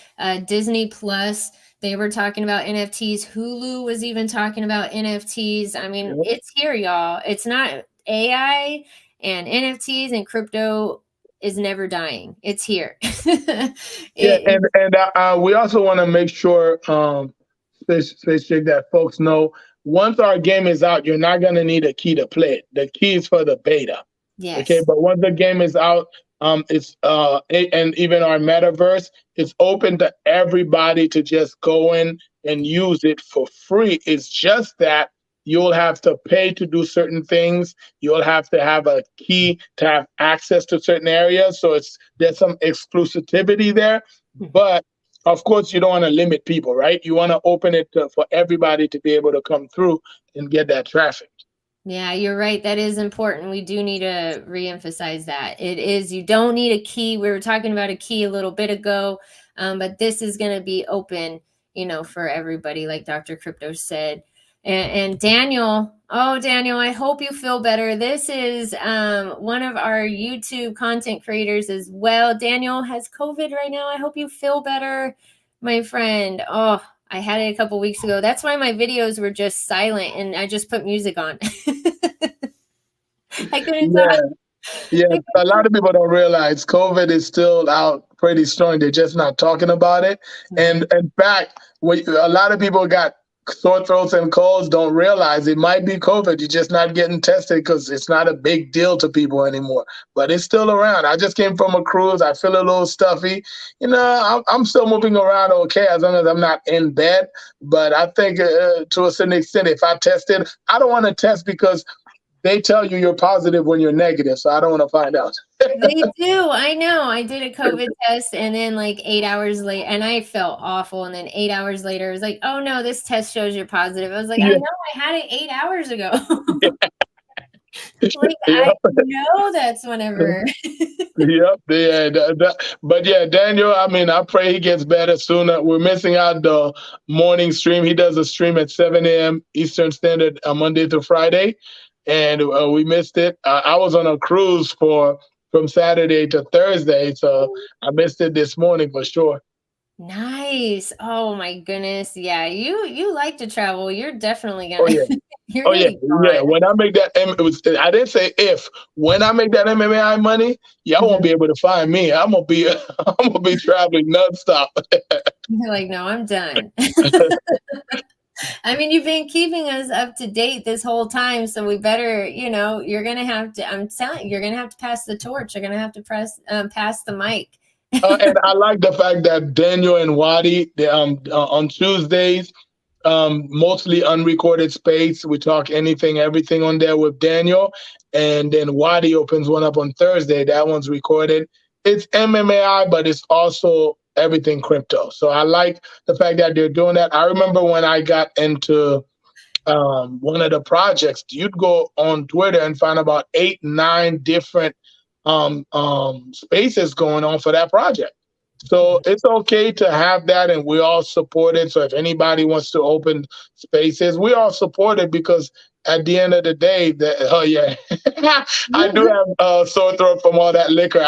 Disney Plus, they were talking about NFTs. Hulu was even talking about NFTs. I mean, Yeah. it's here, y'all. It's not AI and NFTs and crypto is never dying. It's here. Yeah, it, and we also want to make sure, Space Chick, that folks know once our game is out, you're not going to need a key to play it. The key is for the beta. Okay, yes. but once the game is out, and even our metaverse, it's open to everybody to just go in and use it for free. It's just that you'll have to pay to do certain things. You'll have to have a key to have access to certain areas. So there's some exclusivity there, but of course you don't want to limit people, right? You want to open it for everybody to be able to come through and get that traffic. Yeah, you're right. That is important. We do need to reemphasize that. It is, you don't need a key. We were talking about a key a little bit ago, but this is going to be open, for everybody, like Dr. Crypto said. And Daniel, oh, Daniel, I hope you feel better. This is one of our YouTube content creators as well. Daniel has COVID right now. I hope you feel better, my friend. Oh, I had it a couple weeks ago. That's why my videos were just silent and I just put music on. I couldn't talk. Yeah. Yeah, a lot of people don't realize COVID is still out pretty strong. They're just not talking about it. And in fact, a lot of people got sore throats and colds don't realize it might be COVID. You're just not getting tested because it's not a big deal to people anymore. But it's still around. I just came from a cruise. I feel a little stuffy. I'm still moving around okay as long as I'm not in bed. But I think to a certain extent, if I tested, I don't want to test because they tell you you're positive when you're negative, so I don't want to find out. They do. I know. I did a COVID test and then like 8 hours later, and I felt awful. And then 8 hours later, it was like, oh no, this test shows you're positive. I was like, I Yeah, know I had it 8 hours ago. Like, I yeah, know that's whenever. yep, yeah. But yeah, Daniel. I mean, I pray he gets better sooner. We're missing out the morning stream. He does a stream at 7 a.m. Eastern Standard, Monday to Friday, and we missed it. I was on a cruise from Saturday to Thursday, so I missed it this morning for sure. Nice. Oh my goodness. Yeah, you like to travel. You're definitely Oh gonna yeah. you're Oh gonna yeah, be yeah. fine. When I make that, I didn't say if. When I make that MMAI money, y'all won't Mhm. be able to find me. I'm gonna be, I'm gonna be traveling nonstop. You're like, no, I'm done. I mean, you've been keeping us up to date this whole time, so we better, you're gonna have to. I'm telling you, you're gonna have to pass the torch. You're gonna have to pass the mic. And I like the fact that Daniel and Wadi, on Tuesdays, mostly unrecorded space. We talk anything, everything on there with Daniel, and then Wadi opens one up on Thursday. That one's recorded. It's MMAI, but it's also everything crypto. So I like the fact that they're doing that. I remember when I got into one of the projects, you'd go on Twitter and find about 8, 9 different spaces going on for that project. So it's okay to have that, and we all support it. So if anybody wants to open spaces, we all support it because at the end of the day, oh yeah, I do have sore throat from all that liquor.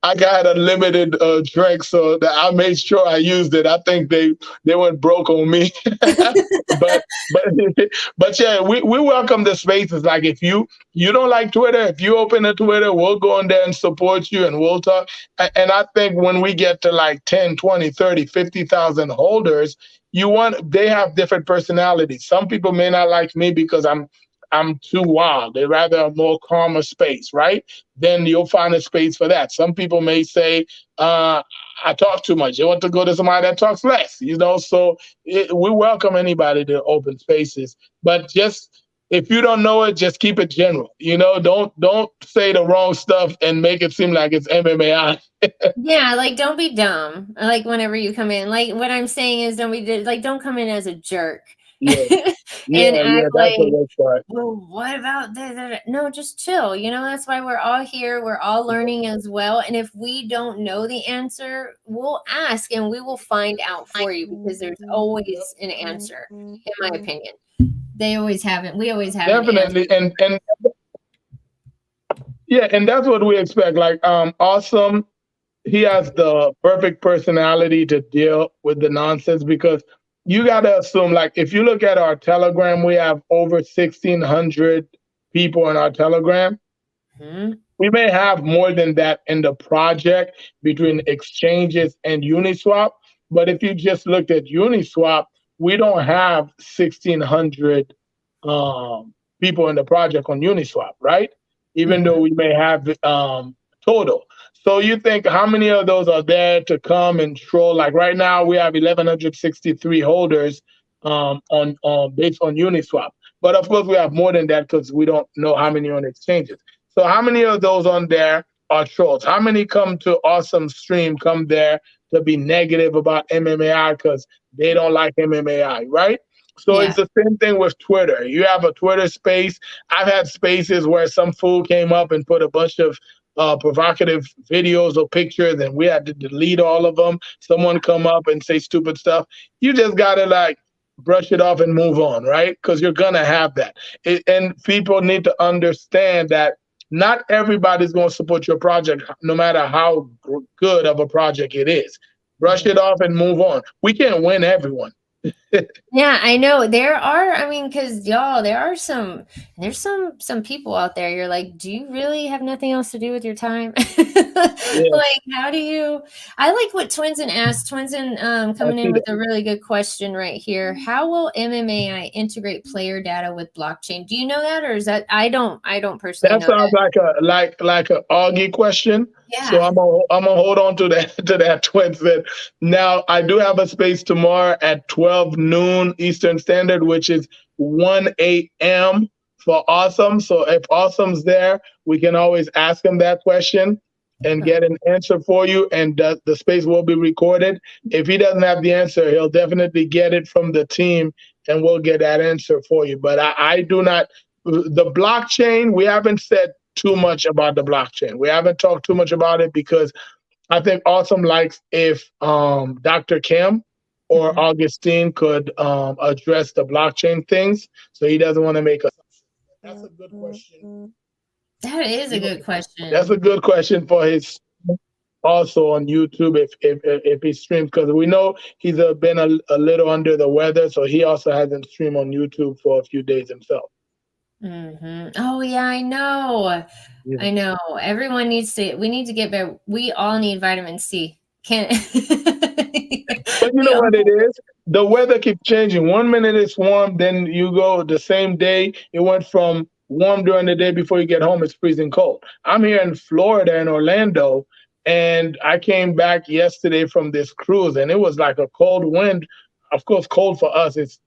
I got a limited drink, so that I made sure I used it. I think they went broke on me, but but but yeah, we welcome the spaces. Like if you don't like Twitter, if you open a Twitter, we'll go in there and support you, and we'll talk. And I think when we get to like 10, 20, 30, 50,000 holders, they have different personalities. Some people may not like me because I'm too wild. They rather a more calmer space, right? Then you'll find a space for that. Some people may say, I talk too much. They want to go to somebody that talks less. So we welcome anybody to open spaces. But just if you don't know it, just keep it general. Don't say the wrong stuff and make it seem like it's MMAI. Yeah, like don't be dumb. Like whenever you come in, like what I'm saying is don't come in as a jerk Yeah, and yeah, act yeah. That's the like, worst part. well, what about this? No, just chill. That's why we're all here. We're all learning as well. And if we don't know the answer, we'll ask and we will find out for you because there's always an answer, in my opinion. They always haven't. We always have an answer. Definitely, and Yeah, and that's what we expect. Like, Awesome, he has the perfect personality to deal with the nonsense because you got to assume, like, if you look at our Telegram, we have over 1,600 people in our Telegram. Hmm. We may have more than that in the project between exchanges and Uniswap. But if you just looked at Uniswap, we don't have 1,600 people in the project on Uniswap, right? Even though Hmm. we may have total. So you think how many of those are there to come and troll? Like right now, we have 1,163 holders on based on Uniswap. But of course, we have more than that because we don't know how many on exchanges. So how many of those on there are trolls? How many come to Awesome Stream, come there to be negative about MMAI because they don't like MMAI, right? So Yeah. it's the same thing with Twitter. You have a Twitter space. I've had spaces where some fool came up and put a bunch of provocative videos or pictures, and we had to delete all of them. Someone come up and say stupid stuff. You just gotta like brush it off and move on, right? Because you're gonna have that. And people need to understand that not everybody's going to support your project, no matter how good of a project it is. Brush Mhm. it off and move on. We can't win everyone. Yeah, I know there are. I mean, because y'all, there are some. There's some people out there. You're like, do you really have nothing else to do with your time? Yeah, Like, how do you? I like what Twinsen asked. Twinsen I coming in see with that. a really good question right here. How will MMAI integrate player data with blockchain? Do you know that, or is that I don't personally That know sounds that. like a Augie question. So Yeah. I'm gonna hold on to that to that twin set. Now I do have a space tomorrow at 12 noon Eastern Standard, which is 1 a.m. for Awesome. So if Awesome's there, we can always ask him that question and get an answer for you. And the space will be recorded. If he doesn't have the answer, he'll definitely get it from the team, and we'll get that answer for you. But I do not the blockchain, we haven't said too much about the blockchain. We haven't talked too much about it because I think Awesome likes if Dr. Kim or Mhm. Augustine could address the blockchain things. So he doesn't want to make a. That's a good question. That is a good That's a question. good question for his also on YouTube if he streams because we know he's been a little under the weather, so he also hasn't streamed on YouTube for a few days himself. Oh yeah, I know. Yeah. I know. Everyone needs to. We need to get better. We all need vitamin C. Can't. But you We know what it all. is? The weather keeps changing. 1 minute it's warm, then you go the same day. It went from warm during the day before you get home, it's freezing cold. I'm here in Florida in Orlando, and I came back yesterday from this cruise, and it was like a cold wind. Of course, cold for us is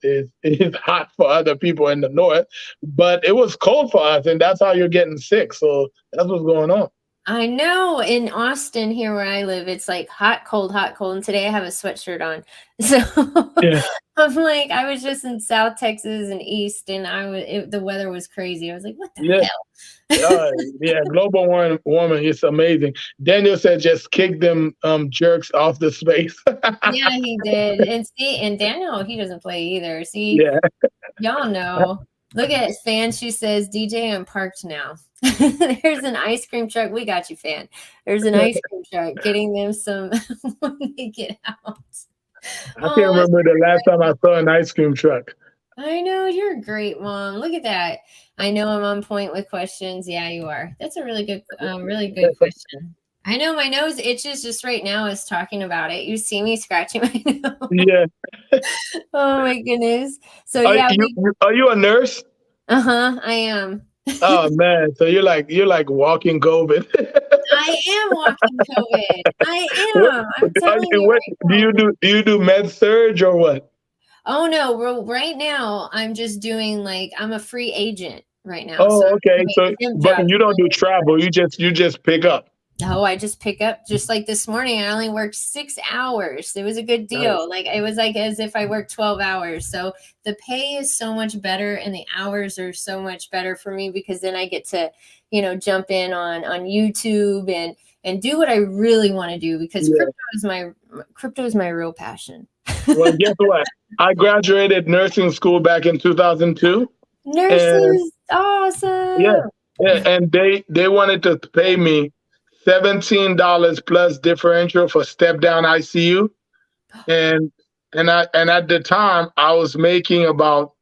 hot for other people in the north, but it was cold for us, and that's how you're getting sick. So that's what's going on. I know. In Austin, here where I live, it's like hot, cold, hot, cold. And today I have a sweatshirt on. So Yeah. I'm like, I was just in South Texas and East, and the weather was crazy. I was like, what the Yeah. hell? Uh, yeah, global warming is amazing. Daniel said just kick them jerks off the space. Yeah, he did. And see, and Daniel, he doesn't play either. See, Yeah. y'all know. Look at Fan. She says, DJ, I'm parked now. There's an ice cream truck. We got you, Fan. There's an ice cream truck getting them some when they get out. I can't Oh, remember the last time I saw an ice cream truck. I know. You're a great mom. Look at that. I know I'm on point with questions. Yeah, you are. That's a really good question. I know my nose itches just right now as talking about it. You see me scratching my nose. Yeah. Oh my goodness. So Are yeah, you are you a nurse? I am. Oh man, so you're like walking COVID. I am walking COVID. I what, am. I'm telling you what right do now. you do med surge or what? Oh no, well, right now I'm just doing like I'm a free agent right now. So Oh, I'm okay. doing So temp but jobs. you don't do travel. You just pick up. No, I just pick up just like this morning. I only worked 6 hours. It was a good Nice. deal. Like it was like as if I worked 12 hours. So the pay is so much better and the hours are so much better for me because then I get to, jump in on YouTube and do what I really want to do because Yeah. crypto is my real passion. Well, guess what? I graduated nursing school back in 2002, Nursing and is yeah, awesome. And they wanted to pay me $17 plus differential for step down ICU, and and at the time I was making about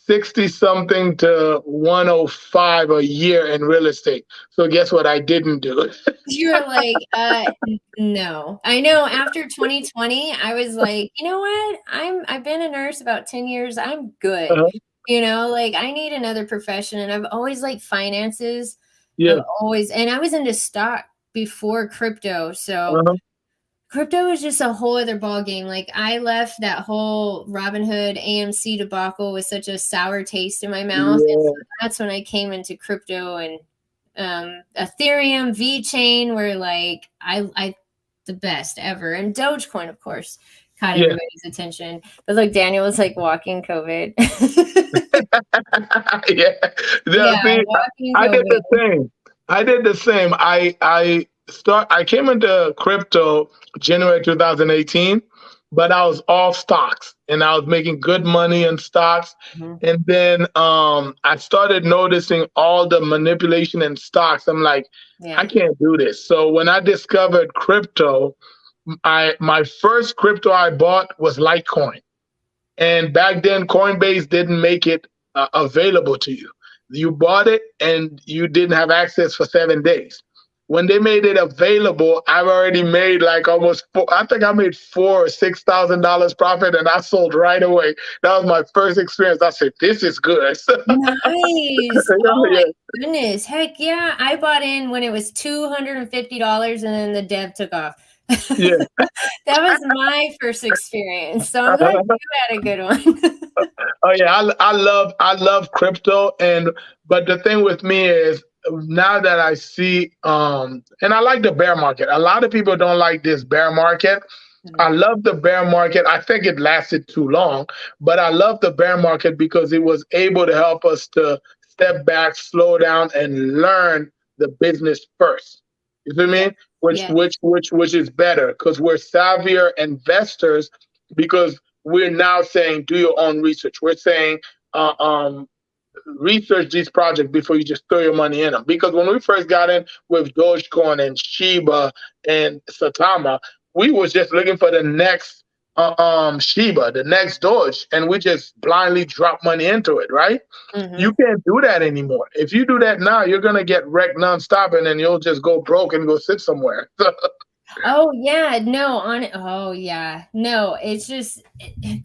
60 something to 105 a year in real estate. So guess what I didn't do? You're like, no. I know after 2020, I was like, you know what? I've been a nurse about 10 years. I'm good. Uh-huh. You know, like I need another profession. And I've always liked finances. I've Yeah. always, and I was into stock before crypto. So Uh-huh. crypto is just a whole other ball game. Like I left that whole Robinhood AMC debacle with such a sour taste in my mouth, and so Yeah. that's when I came into crypto and Ethereum, V Chain were like I the best ever, and Dogecoin, of course, caught Yeah. everybody's attention. But look, Daniel was like walking COVID. Yeah. Yeah, Yeah, see, walking I did COVID. the same. I did the same. I came into crypto January 2018, but I was off stocks and I was making good money in stocks. Mhm. And then I started noticing all the manipulation in stocks. I'm like, I Yeah. can't do this. So when I discovered crypto, I my first crypto I bought was Litecoin. And back then, Coinbase didn't make it available to you. You bought it and you didn't have access for 7 days. When they made it available, I've already made like almost I think I made $4,000 or $6,000 profit, and I sold right away. That was my first experience. I said, "This is good." Nice. Oh Yeah, my goodness. Heck yeah. I bought in when it was $250 and then the dev took off. yeah. That was my first experience. So I'm glad you had a good one. Oh yeah, I love crypto, and but the thing with me is now that I see and I like the bear market. A lot of people don't like this bear market. I love the bear market. I think it lasted too long, but I love the bear market because it was able to help us to step back, slow down, and learn the business first. You see Yeah. me? Which Yeah. which is better because we're savvier investors because we're now saying do your own research. We're saying uh, um, research these projects before you just throw your money in them. Because when we first got in with Dogecoin and Shiba and Satama, we was just looking for the next Shiba, the next Doge, and we just blindly drop money into it, right? You Hmm. can't do that anymore. If you do that now, you're gonna get wrecked nonstop, and then you'll just go broke and go sit somewhere. Oh yeah, no, on it. Oh yeah, no. It's just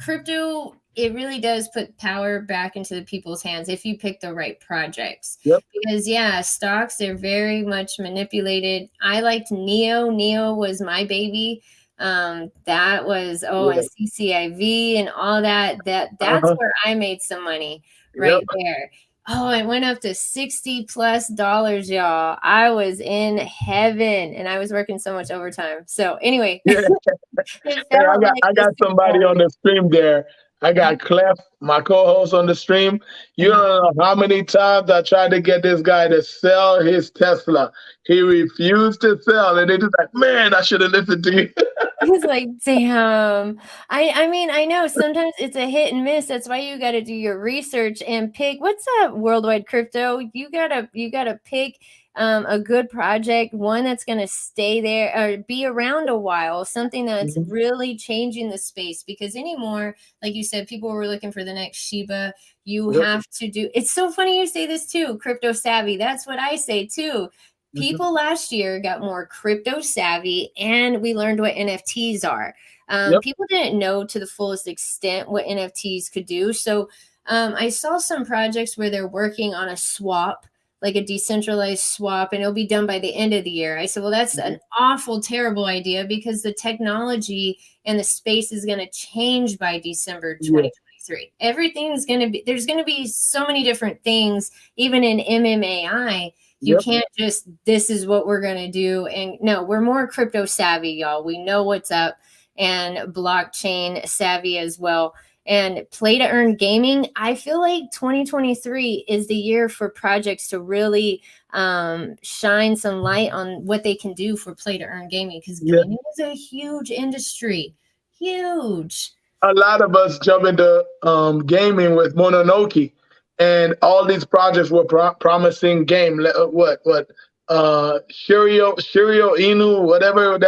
crypto. It really does put power back into the people's hands if you pick the right projects. Yep. Because yeah, stocks they're very much manipulated. I liked Neo. Neo was my baby. That was and Yeah. CCIV and all that. That's Uh-huh. where I made some money Yep. right there. Oh, it went up to $60+, y'all. I was in heaven and I was working so much overtime. So anyway, Yeah. it Hey, felt like I this got somebody on the stream there. I got Clef, my co-host on the stream. You uh, don't know how many times I tried to get this guy to sell his Tesla. He refused to sell, and they just like, man, I should have listened to you. I was like, damn. I mean, I know sometimes it's a hit and miss. That's why you got to do your research and pick what's up worldwide crypto. You gotta pick a good project, one that's gonna stay there or be around a while, something that's Mhm. really changing the space. Because anymore, like you said, people were looking for the next Shiba. You Yep. have to do. It's so funny you say this too, crypto savvy. That's what I say too. Mhm. People last year got more crypto savvy and we learned what NFTs are. Yep. People didn't know to the fullest extent what NFTs could do. So I saw some projects where they're working on a swap, like a decentralized swap, and it'll be done by the end of the year. I said, well, that's Mhm. an awful, terrible idea because the technology and the space is going to change by December Yeah. 2023. Everything's going to be, there's going to be so many different things, even in MMAI. You Yep. can't just, this is what we're going to do. And no, we're more crypto savvy, y'all. We know what's up and blockchain savvy as well. And play to earn gaming, I feel like 2023 is the year for projects to really shine some light on what they can do for play to earn gaming because Yeah. gaming is a huge industry. Huge. A lot of us jump into gaming with Mononoke. and all these projects were promising game. Shirio Inu, whatever.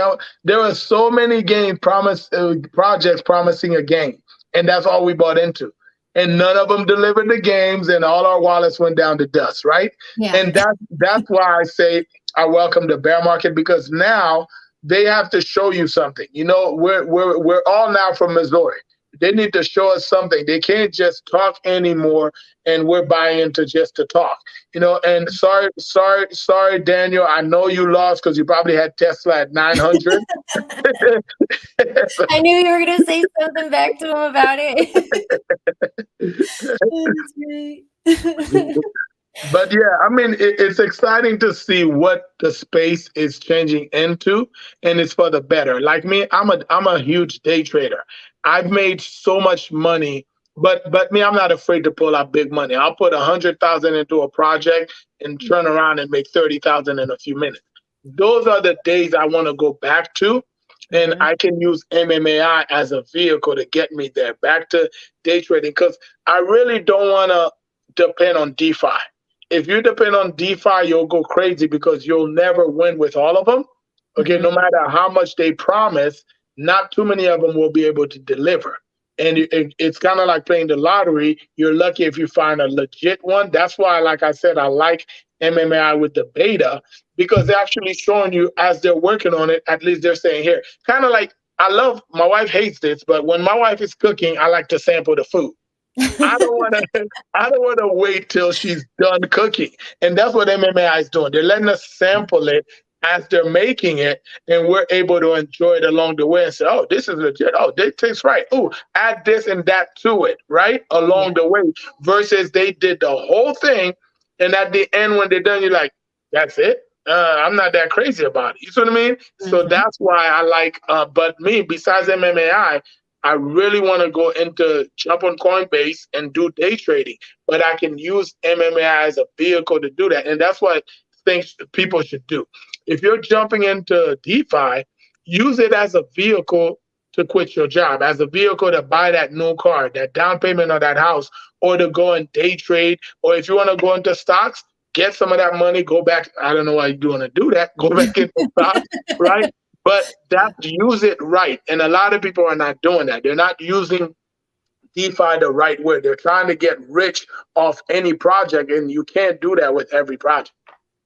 There were so many game projects promising a game, and that's all we bought into. And none of them delivered the games, and all our wallets went down to dust, right? Yeah. And that's why I say I welcome the bear market, because now they have to show you something. You know, we're all now from Missouri. They need to show us something. They can't just talk anymore, and we're buying into just to talk. You know, and sorry, Daniel. I know you lost because you probably had Tesla at 900. I knew you were going to say something back to him about it. That's great. But yeah, I mean, it's exciting to see what the space is changing into, and it's for the better. Like me, I'm a huge day trader. I've made so much money, but me, I'm not afraid to pull out big money. I'll put 100,000 into a project and turn around and make 30,000 in a few minutes. Those are the days I want to go back to, and I can use MMAI as a vehicle to get me there, back to day trading, because I really don't want to depend on DeFi. If you depend on DeFi, you'll go crazy because you'll never win with all of them. Okay, no matter how much they promise, not too many of them will be able to deliver. And it's kind of like playing the lottery. You're lucky if you find a legit one. That's why, like I said, I like MMAI with the beta, because they're actually showing you as they're working on it. At least they're saying here, kind of like, I love, my wife hates this, but when my wife is cooking, I like to sample the food. I don't want to. I don't want to wait till she's done cooking, and that's what MMAI is doing. They're letting us sample it as they're making it, and we're able to enjoy it along the way and say, "Oh, this is legit. Oh, this tastes right. Oh, add this and that to it, right along the way." Versus they did the whole thing, and at the end when they're done, you're like, "That's it. I'm not that crazy about it." You see what I mean? So that's why I like. But me, besides MMAI, I really want to go into jump on Coinbase and do day trading, but I can use MMAI as a vehicle to do that. And that's what things people should do. If you're jumping into DeFi, use it as a vehicle to quit your job, as a vehicle to buy that new car, that down payment on that house, or to go and day trade. Or if you want to go into stocks, get some of that money, go back. I don't know why you want to do that. Go back into stocks, right? But use it right. And a lot of people are not doing that. They're not using DeFi the right way. They're trying to get rich off any project, and you can't do that with every project.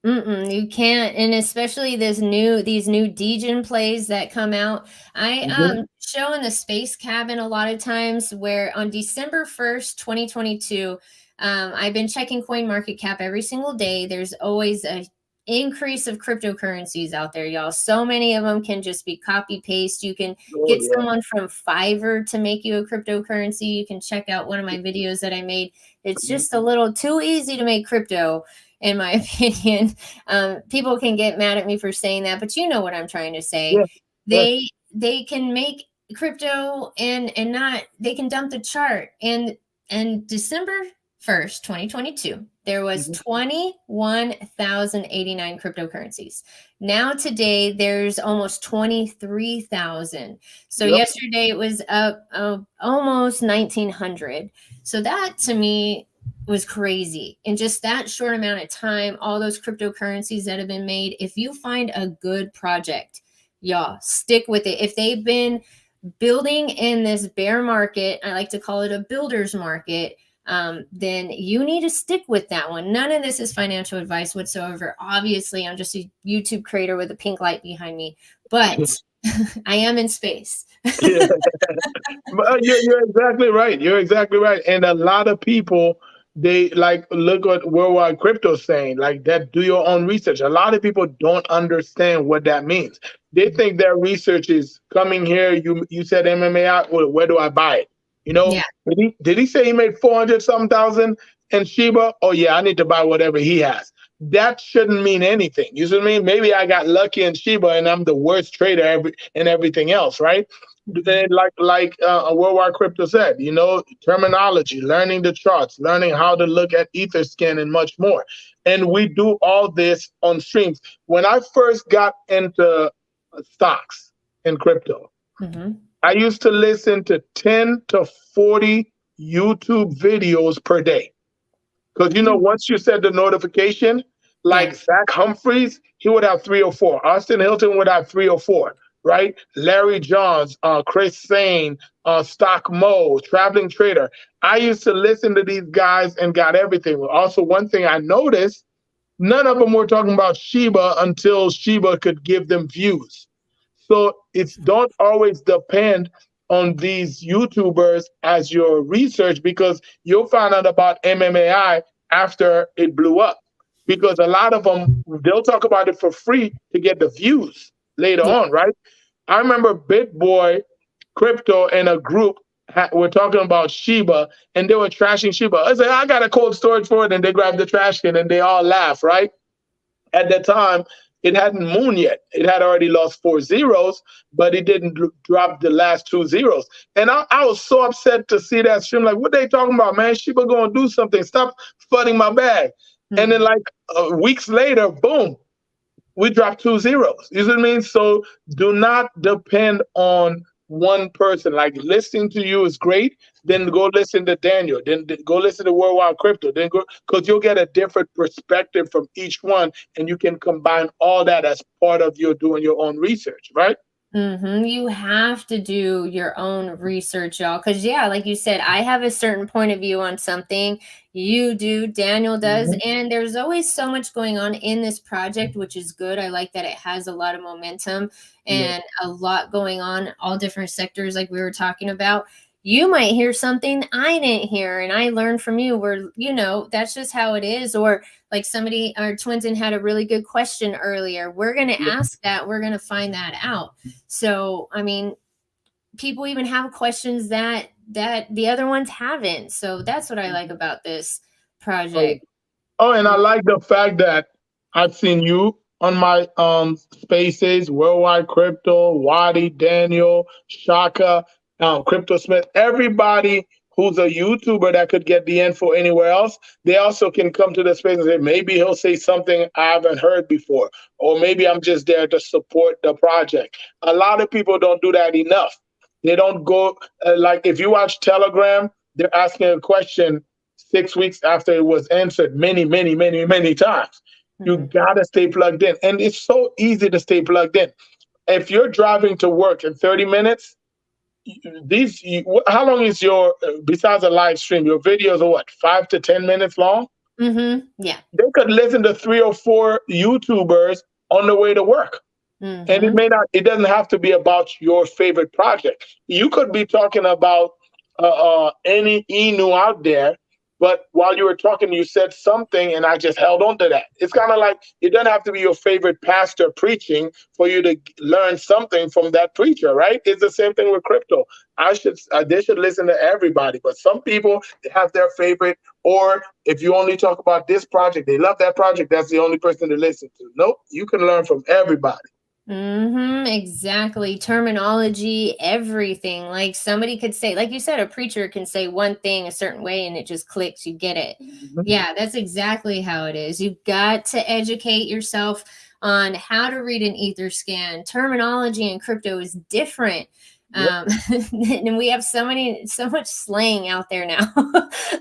You can't, and especially these new degen plays that come out. I show in the Space Cabin a lot of times where on December 1st, 2022, I've been checking CoinMarketCap every single day. There's always a increase of cryptocurrencies out there, y'all. So many of them can just be copy paste. You can get someone from Fiverr to make you a cryptocurrency. You can check out one of my videos that I made. It's just a little too easy to make crypto, in my opinion. People can get mad at me for saying that, but you know what I'm trying to say. They can make crypto and not, they can dump the chart. And December 1st, 2022, there was 21,089 cryptocurrencies. Now today, there's almost 23,000. So yesterday it was up almost 1,900. So that to me was crazy. In just that short amount of time, all those cryptocurrencies that have been made, if you find a good project, y'all, stick with it. If they've been building in this bear market, I like to call it a builder's market, then you need to stick with that one. None of this is financial advice whatsoever. Obviously, I'm just a YouTube creator with a pink light behind me, but I am in space. You're exactly right. You're exactly right. And a lot of people, they like look at worldwide crypto saying like that, do your own research. A lot of people don't understand what that means. They think their research is coming here. You said MMAI, well, where do I buy it? You know, did he say he made 400 something thousand in Shiba? Oh yeah, I need to buy whatever he has. That shouldn't mean anything. You see what I mean? Maybe I got lucky in Shiba and I'm the worst trader and everything else, right? Like Worldwide Crypto said, you know, terminology, learning the charts, learning how to look at Etherscan and much more. And we do all this on streams. When I first got into stocks and crypto, I used to listen to 10 to 40 YouTube videos per day. Because once you set the notification, Yeah. like Zach Humphreys, he would have 3 or 4. Austin Hilton would have 3 or 4, right? Larry Johns, Chris Sane, Stock Mo, Traveling Trader. I used to listen to these guys and got everything. Also, one thing I noticed, none of them were talking about Shiba until Shiba could give them views. So it's don't always depend on these YouTubers as your research, because you'll find out about MMAI after it blew up. Because a lot of them, they'll talk about it for free to get the views later Yeah. on, right? I remember BitBoy Crypto and a group were talking about Shiba, and they were trashing Shiba. I said, I got a cold storage for it, and they grabbed the trash can and they all laugh, right? At the time, it hadn't moon yet. It had already lost 4 zeros, but it didn't drop the last 2 zeros. And I was so upset to see that stream. Like, what they talking about, man? Shiba gonna do something. Stop flooding my bag. And then, like, weeks later, boom, we dropped 2 zeros. You see what I mean? So do not depend on one person. Like, listening to you is great. Then go listen to Daniel. Then go listen to Worldwide Crypto. Then go, because you'll get a different perspective from each one, and you can combine all that as part of your doing your own research, right? You have to do your own research, y'all. Because, yeah, like you said, I have a certain point of view on something. You do, Daniel does. Mhm. And there's always so much going on in this project, which is good. I like that it has a lot of momentum Yeah. and a lot going on, all different sectors, like we were talking about. You might hear something I didn't hear, and I learned from you, where, that's just how it is. Or like somebody, our Twinton had a really good question earlier. We're going to Yeah. ask that. We're going to find that out. So, I mean, people even have questions that the other ones haven't. So that's what I like about this Oh, project. oh, and I like the fact that I've seen you on my spaces, Worldwide Crypto, Wadi, Daniel, Shaka, Crypto Smith, everybody who's a YouTuber that could get the info anywhere else, they also can come to the space and say, maybe he'll say something I haven't heard before, or maybe I'm just there to support the project. A lot of people don't do that enough. They don't go, like, if you watch Telegram, they're asking a question 6 weeks after it was answered many, many, many, many times. You gotta stay plugged in. And it's so easy to stay plugged in. If you're driving to work in 30 minutes, how long is your, besides a live stream, your videos are what, 5 to 10 minutes long? Yeah. They could listen to 3 or 4 YouTubers on the way to work. And it doesn't have to be about your favorite project. You could be talking about any Inu out there, but while you were talking, you said something, and I just held on to that. It's kind of like, it doesn't have to be your favorite pastor preaching for you to learn something from that preacher, right? It's the same thing with crypto. They should listen to everybody, but some people have their favorite, or if you only talk about this project, they love that project, that's the only person to listen to. Nope, you can learn from everybody. Exactly. Terminology, everything. Like somebody could say, like you said, a preacher can say one thing a certain way and it just clicks. You get it. Mhm. Yeah, that's exactly how it is. You've got to educate yourself on how to read an ether scan. Terminology in crypto is different. Yep. And we have so much slang out there now.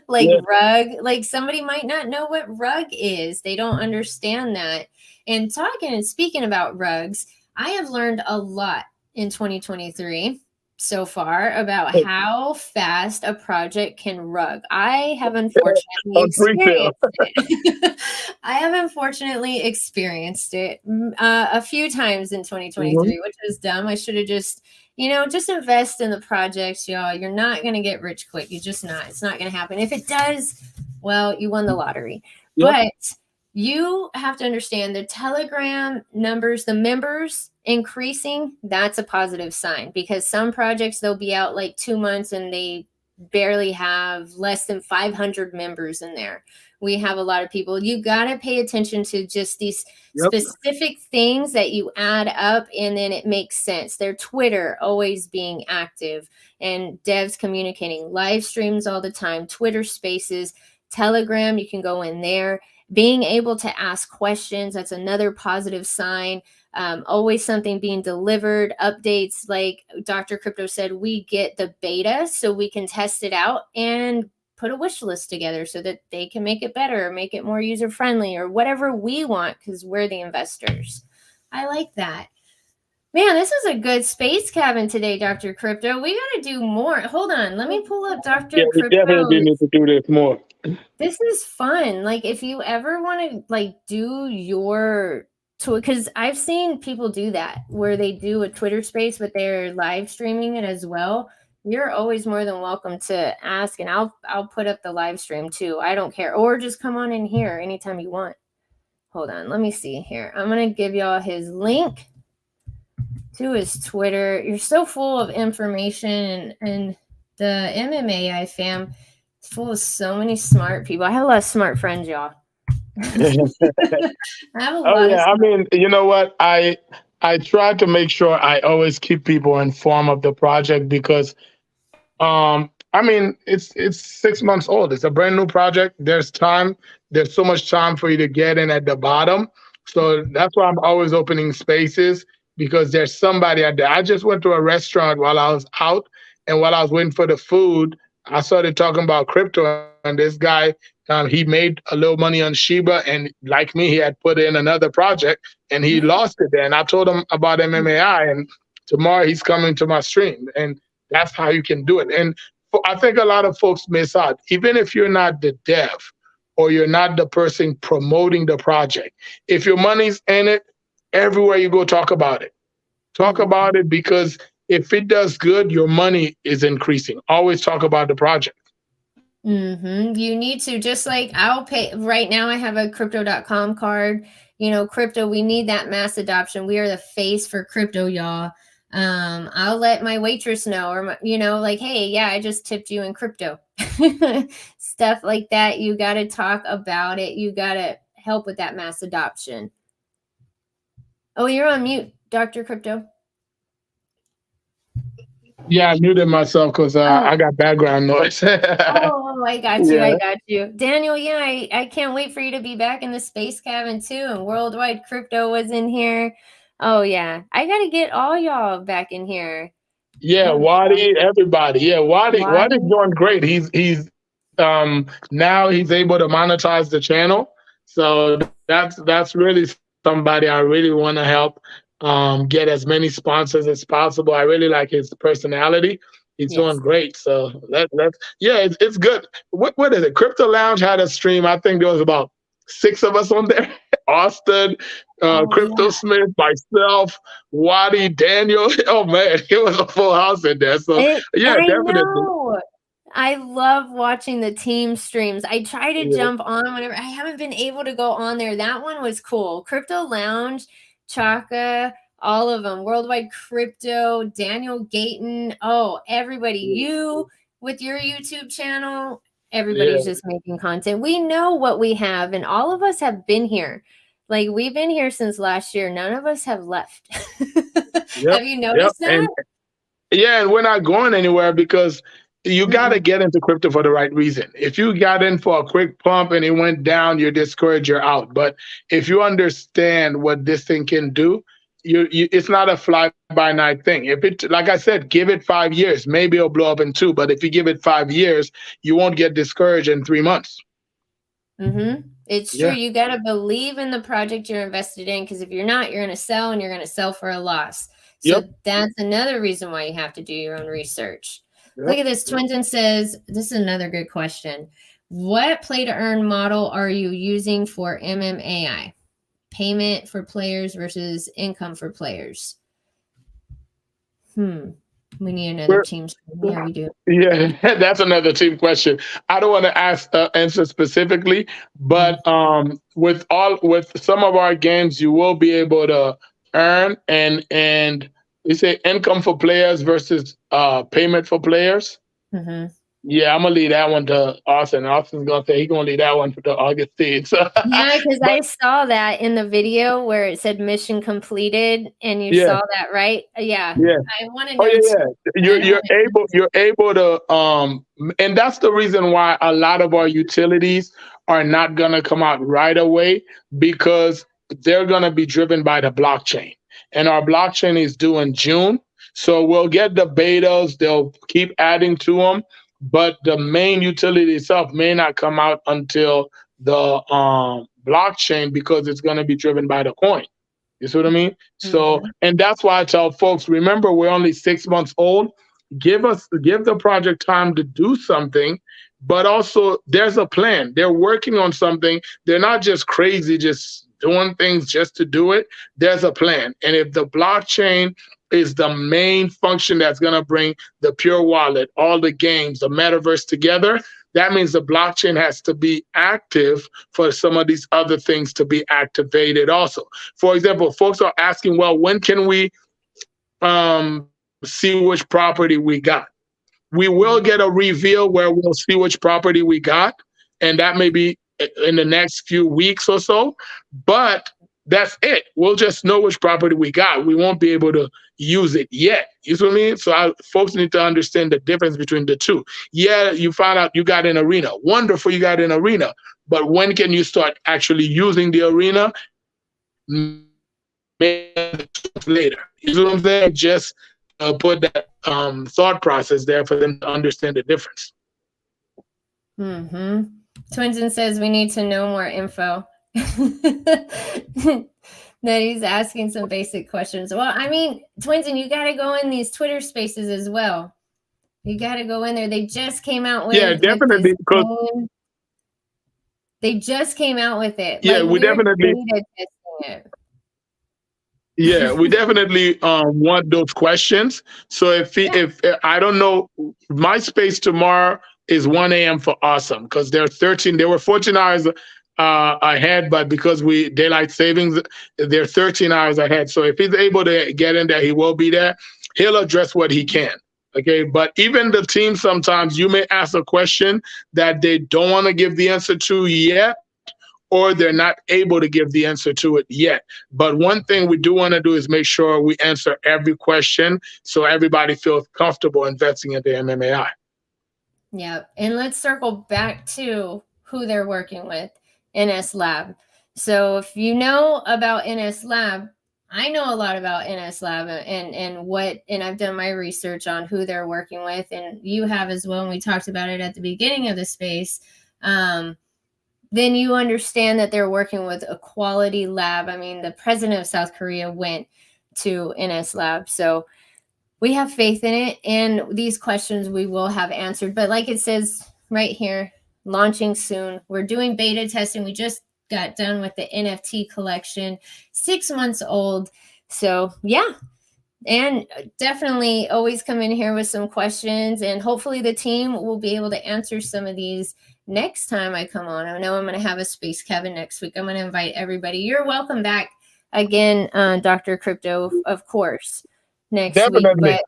Like Yeah. rug, like somebody might not know what rug is. They don't understand that. And talking and speaking about rugs, I have learned a lot in 2023 so far about how fast a project can rug. I have unfortunately On pre-sale. experienced it. I have unfortunately experienced it a few times in Mhm. 2023, which was dumb. I should have just invest in the projects, y'all. You're not going to get rich quick. You just not. It's not going to happen. If it does, well, you won the lottery. Yep. But you have to understand the Telegram numbers, the members increasing, that's a positive sign, because some projects, they'll be out like 2 months and they barely have less than 500 members in there. We have a lot of people. You got to pay attention to just these Yep. specific things that you add up, and then it makes sense. Their Twitter always being active and devs communicating, live streams all the time, Twitter spaces, Telegram, you can go in there. Being able to ask questions, that's another positive sign. Always something being delivered, updates. Like Dr. Crypto said, we get the beta so we can test it out and put a wish list together so that they can make it better or make it more user friendly or whatever we want because we're the investors. I like that. Man, this is a good space cabin today, Dr. Crypto. We got to do more. Hold on. Let me pull up Dr. We Crypto. definitely need to do this more. This is fun. Like, if you ever want to, like, do your tour, because I've seen people do that where they do a Twitter space, but they're live streaming it as well. You're always more than welcome to ask, and I'll put up the live stream too. I don't care. Or just come on in here anytime you want. Hold on. Let me see here. I'm going to give y'all his link to his Twitter. You're so full of information, and the MMAI fam is full of so many smart people. I have a lot of smart friends, y'all. I have a lot of I mean, you know what? I try to make sure I always keep people informed of the project because I mean, it's 6 months old. It's a brand new project. There's time. There's so much time for you to get in at the bottom. So that's why I'm always opening spaces because there's somebody out there. I just went to a restaurant while I was out, and while I was waiting for the food, I started talking about crypto, and this guy, he made a little money on Shiba, and like me, he had put in another project, and he lost it there. And I told him about MMAI, and tomorrow he's coming to my stream, and that's how you can do it. And I think a lot of folks miss out. Even if you're not the dev or you're not the person promoting the project, if your money's in it, everywhere you go, talk about it. Talk about it because if it does good, your money is increasing. Always talk about the project. You need to, just like I'll pay right now. I have a crypto.com card. You know, crypto, we need that mass adoption. We are the face for crypto, y'all. I'll let my waitress know, or you know, like, hey, yeah, I just tipped you in crypto. Stuff like that. You got to talk about it. You got to help with that mass adoption. Oh, you're on mute, Dr. Crypto. Yeah, I muted myself because I got background noise. Oh, I got you. I got you. Daniel, yeah, I can't wait for you to be back in the space cabin too. And Worldwide Crypto was in here. Oh, yeah. I got to get all y'all back in here. Yeah, Wadi, everybody. Yeah, Wadi's doing great. He's now he's able to monetize the channel. So that's really somebody I really want to help get as many sponsors as possible. I really like his personality. He's doing great. So it's good. What is it? Crypto Lounge had a stream. I think there was about 6 of us on there. Austin, Crypto Smith, myself, Wadi, Daniel. Oh man, it was a full house in there. So definitely. Know. I love watching the team streams. I try to jump on whenever. I haven't been able to go on there. That one was cool. Crypto Lounge, Chaka, all of them. Worldwide Crypto, Daniel Gayton. Oh, everybody. You with your YouTube channel. Everybody's just making content. We know what we have, and all of us have been here. Like, we've been here since last year. None of us have left. Have you noticed that? And we're not going anywhere because you got to get into crypto for the right reason. If you got in for a quick pump and it went down, you're discouraged, you're out. But if you understand what this thing can do, it's not a fly-by-night thing. If it, like I said, give it 5 years, maybe it'll blow up in 2. But if you give it 5 years, you won't get discouraged in 3 months. It's true. You got to believe in the project you're invested in, because if you're not, you're going to sell, and you're going to sell for a loss. So that's another reason why you have to do your own research. Look at this. Twinton says, this is another good question. What play-to-earn model are you using for MMAI? Payment for players versus income for players? We need another team. Yeah, we do. Yeah, that's another team question. I don't want to answer specifically, but with some of our games, you will be able to earn and you say income for players versus payment for players. Yeah, I'm gonna leave that one to Austin. Austin's gonna say he's gonna leave that one to Augustine. So, yeah, because I saw that in the video where it said mission completed, and you saw that, right? Yeah. I want to know. You're able to and that's the reason why a lot of our utilities are not gonna come out right away, because they're gonna be driven by the blockchain, and our blockchain is due in June. So we'll get the betas. They'll keep adding to them. but the main utility itself may not come out until the blockchain, because it's going to be driven by the coin. You see what I mean? So, and that's why I tell folks, remember, we're only 6 months old. Give the project time to do something, but also there's a plan. They're working on something. They're not just crazy, just doing things just to do it. There's a plan. And if the blockchain is the main function that's going to bring the pure wallet, all the games, the metaverse together, that means the blockchain has to be active for some of these other things to be activated also. For example, folks are asking, well, when can we see which property we got? We will get a reveal where we'll see which property we got, and that may be in the next few weeks or so, but that's it. We'll just know which property we got. We won't be able to use it yet. You see what I mean? So folks need to understand the difference between the two. Yeah, you found out you got an arena. Wonderful, you got an arena. But when can you start actually using the arena? Maybe later. You see what I'm saying? Just put that thought process there for them to understand the difference. Twinson says we need to know more info. That he's asking some basic questions. Well, I mean, Twinson, you got to go in these Twitter spaces as well. You got to go in there. They just came out with definitely. They just came out with it. Yeah, we definitely. Yeah, we definitely want those questions. So if I don't know, my space tomorrow is 1 a.m. for Awesome, because they were 14 hours ahead, but because daylight savings, they're 13 hours ahead. So if he's able to get in there, he will be there. He'll address what he can. Okay, but even the team, sometimes you may ask a question that they don't want to give the answer to yet, or they're not able to give the answer to it yet. But one thing we do want to do is make sure we answer every question so everybody feels comfortable investing into MMAI. Yeah, and let's circle back to who they're working with, NS Lab. So if you know about NS Lab, I know a lot about NS Lab and I've done my research on who they're working with, and you have as well, and we talked about it at the beginning of the space. Then you understand that they're working with a quality lab. I mean, the president of South Korea went to NS Lab. So we have faith in it, and these questions we will have answered. But like it says right here, launching soon. We're doing beta testing. We just got done with the NFT collection, 6 months old. So yeah, and definitely always come in here with some questions, and hopefully the team will be able to answer some of these next time I come on. I know I'm going to have a Space Kevin next week. I'm going to invite everybody. You're welcome back again, Dr. Crypto, of course, next week. But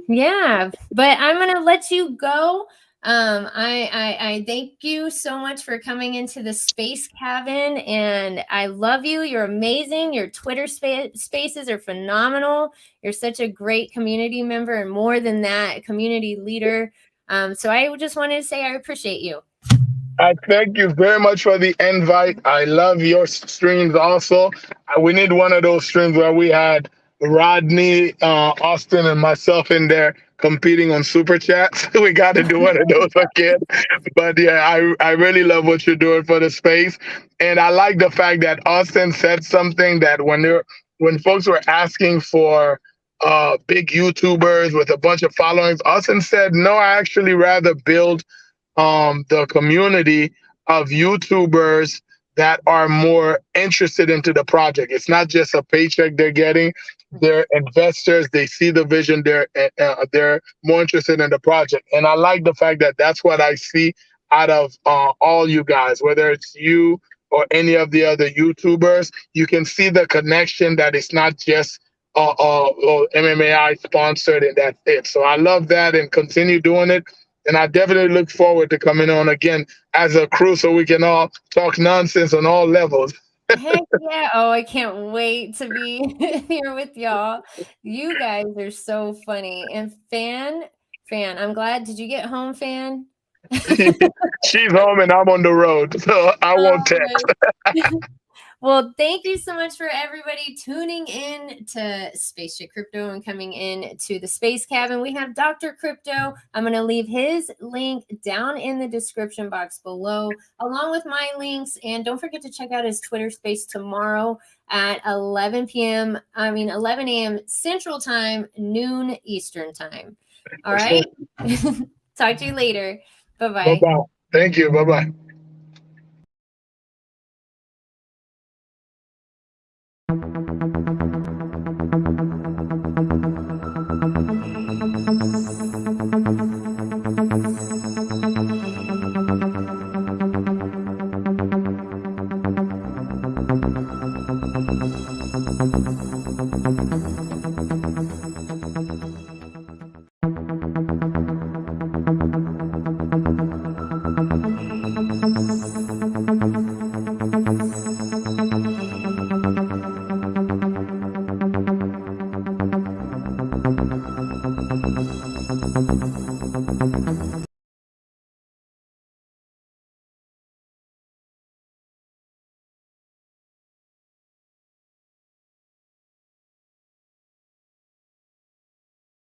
yeah, but I'm going to let you go. I thank you so much for coming into the Space Cabin, and I love you. You're amazing. Your Twitter spaces are phenomenal. You're such a great community member, and more than that, a community leader. So I just wanted to say I appreciate you. I thank you very much for the invite. I love your streams also. We need one of those streams where we had Rodney, Austin, and myself in there competing on Super Chats. We got to do one of those again. But yeah, I really love what you're doing for the space. And I like the fact that Austin said something that when folks were asking for big YouTubers with a bunch of followings, Austin said, no, I actually rather build the community of YouTubers that are more interested into the project. It's not just a paycheck they're getting. They're investors. They see the vision. They're more interested in the project. And I like the fact that that's what I see out of all you guys, whether it's you or any of the other YouTubers. You can see the connection, that it's not just MMAI sponsored and that's it. So I love that, and continue doing it. And I definitely look forward to coming on again as a crew so we can all talk nonsense on all levels. Heck yeah. Oh, I can't wait to be here with y'all. You guys are so funny. And Fan, I'm glad. Did you get home, Fan? She's home and I'm on the road, so I won't text. Well, thank you so much for everybody tuning in to Spaceship Crypto and coming in to the Space Cabin. We have Dr. Crypto. I'm going to leave his link down in the description box below, along with my links. And don't forget to check out his Twitter space tomorrow at 11 a.m. Central Time, noon Eastern Time. All right. Talk to you later. Bye-bye. Bye-bye. Thank you. Bye-bye.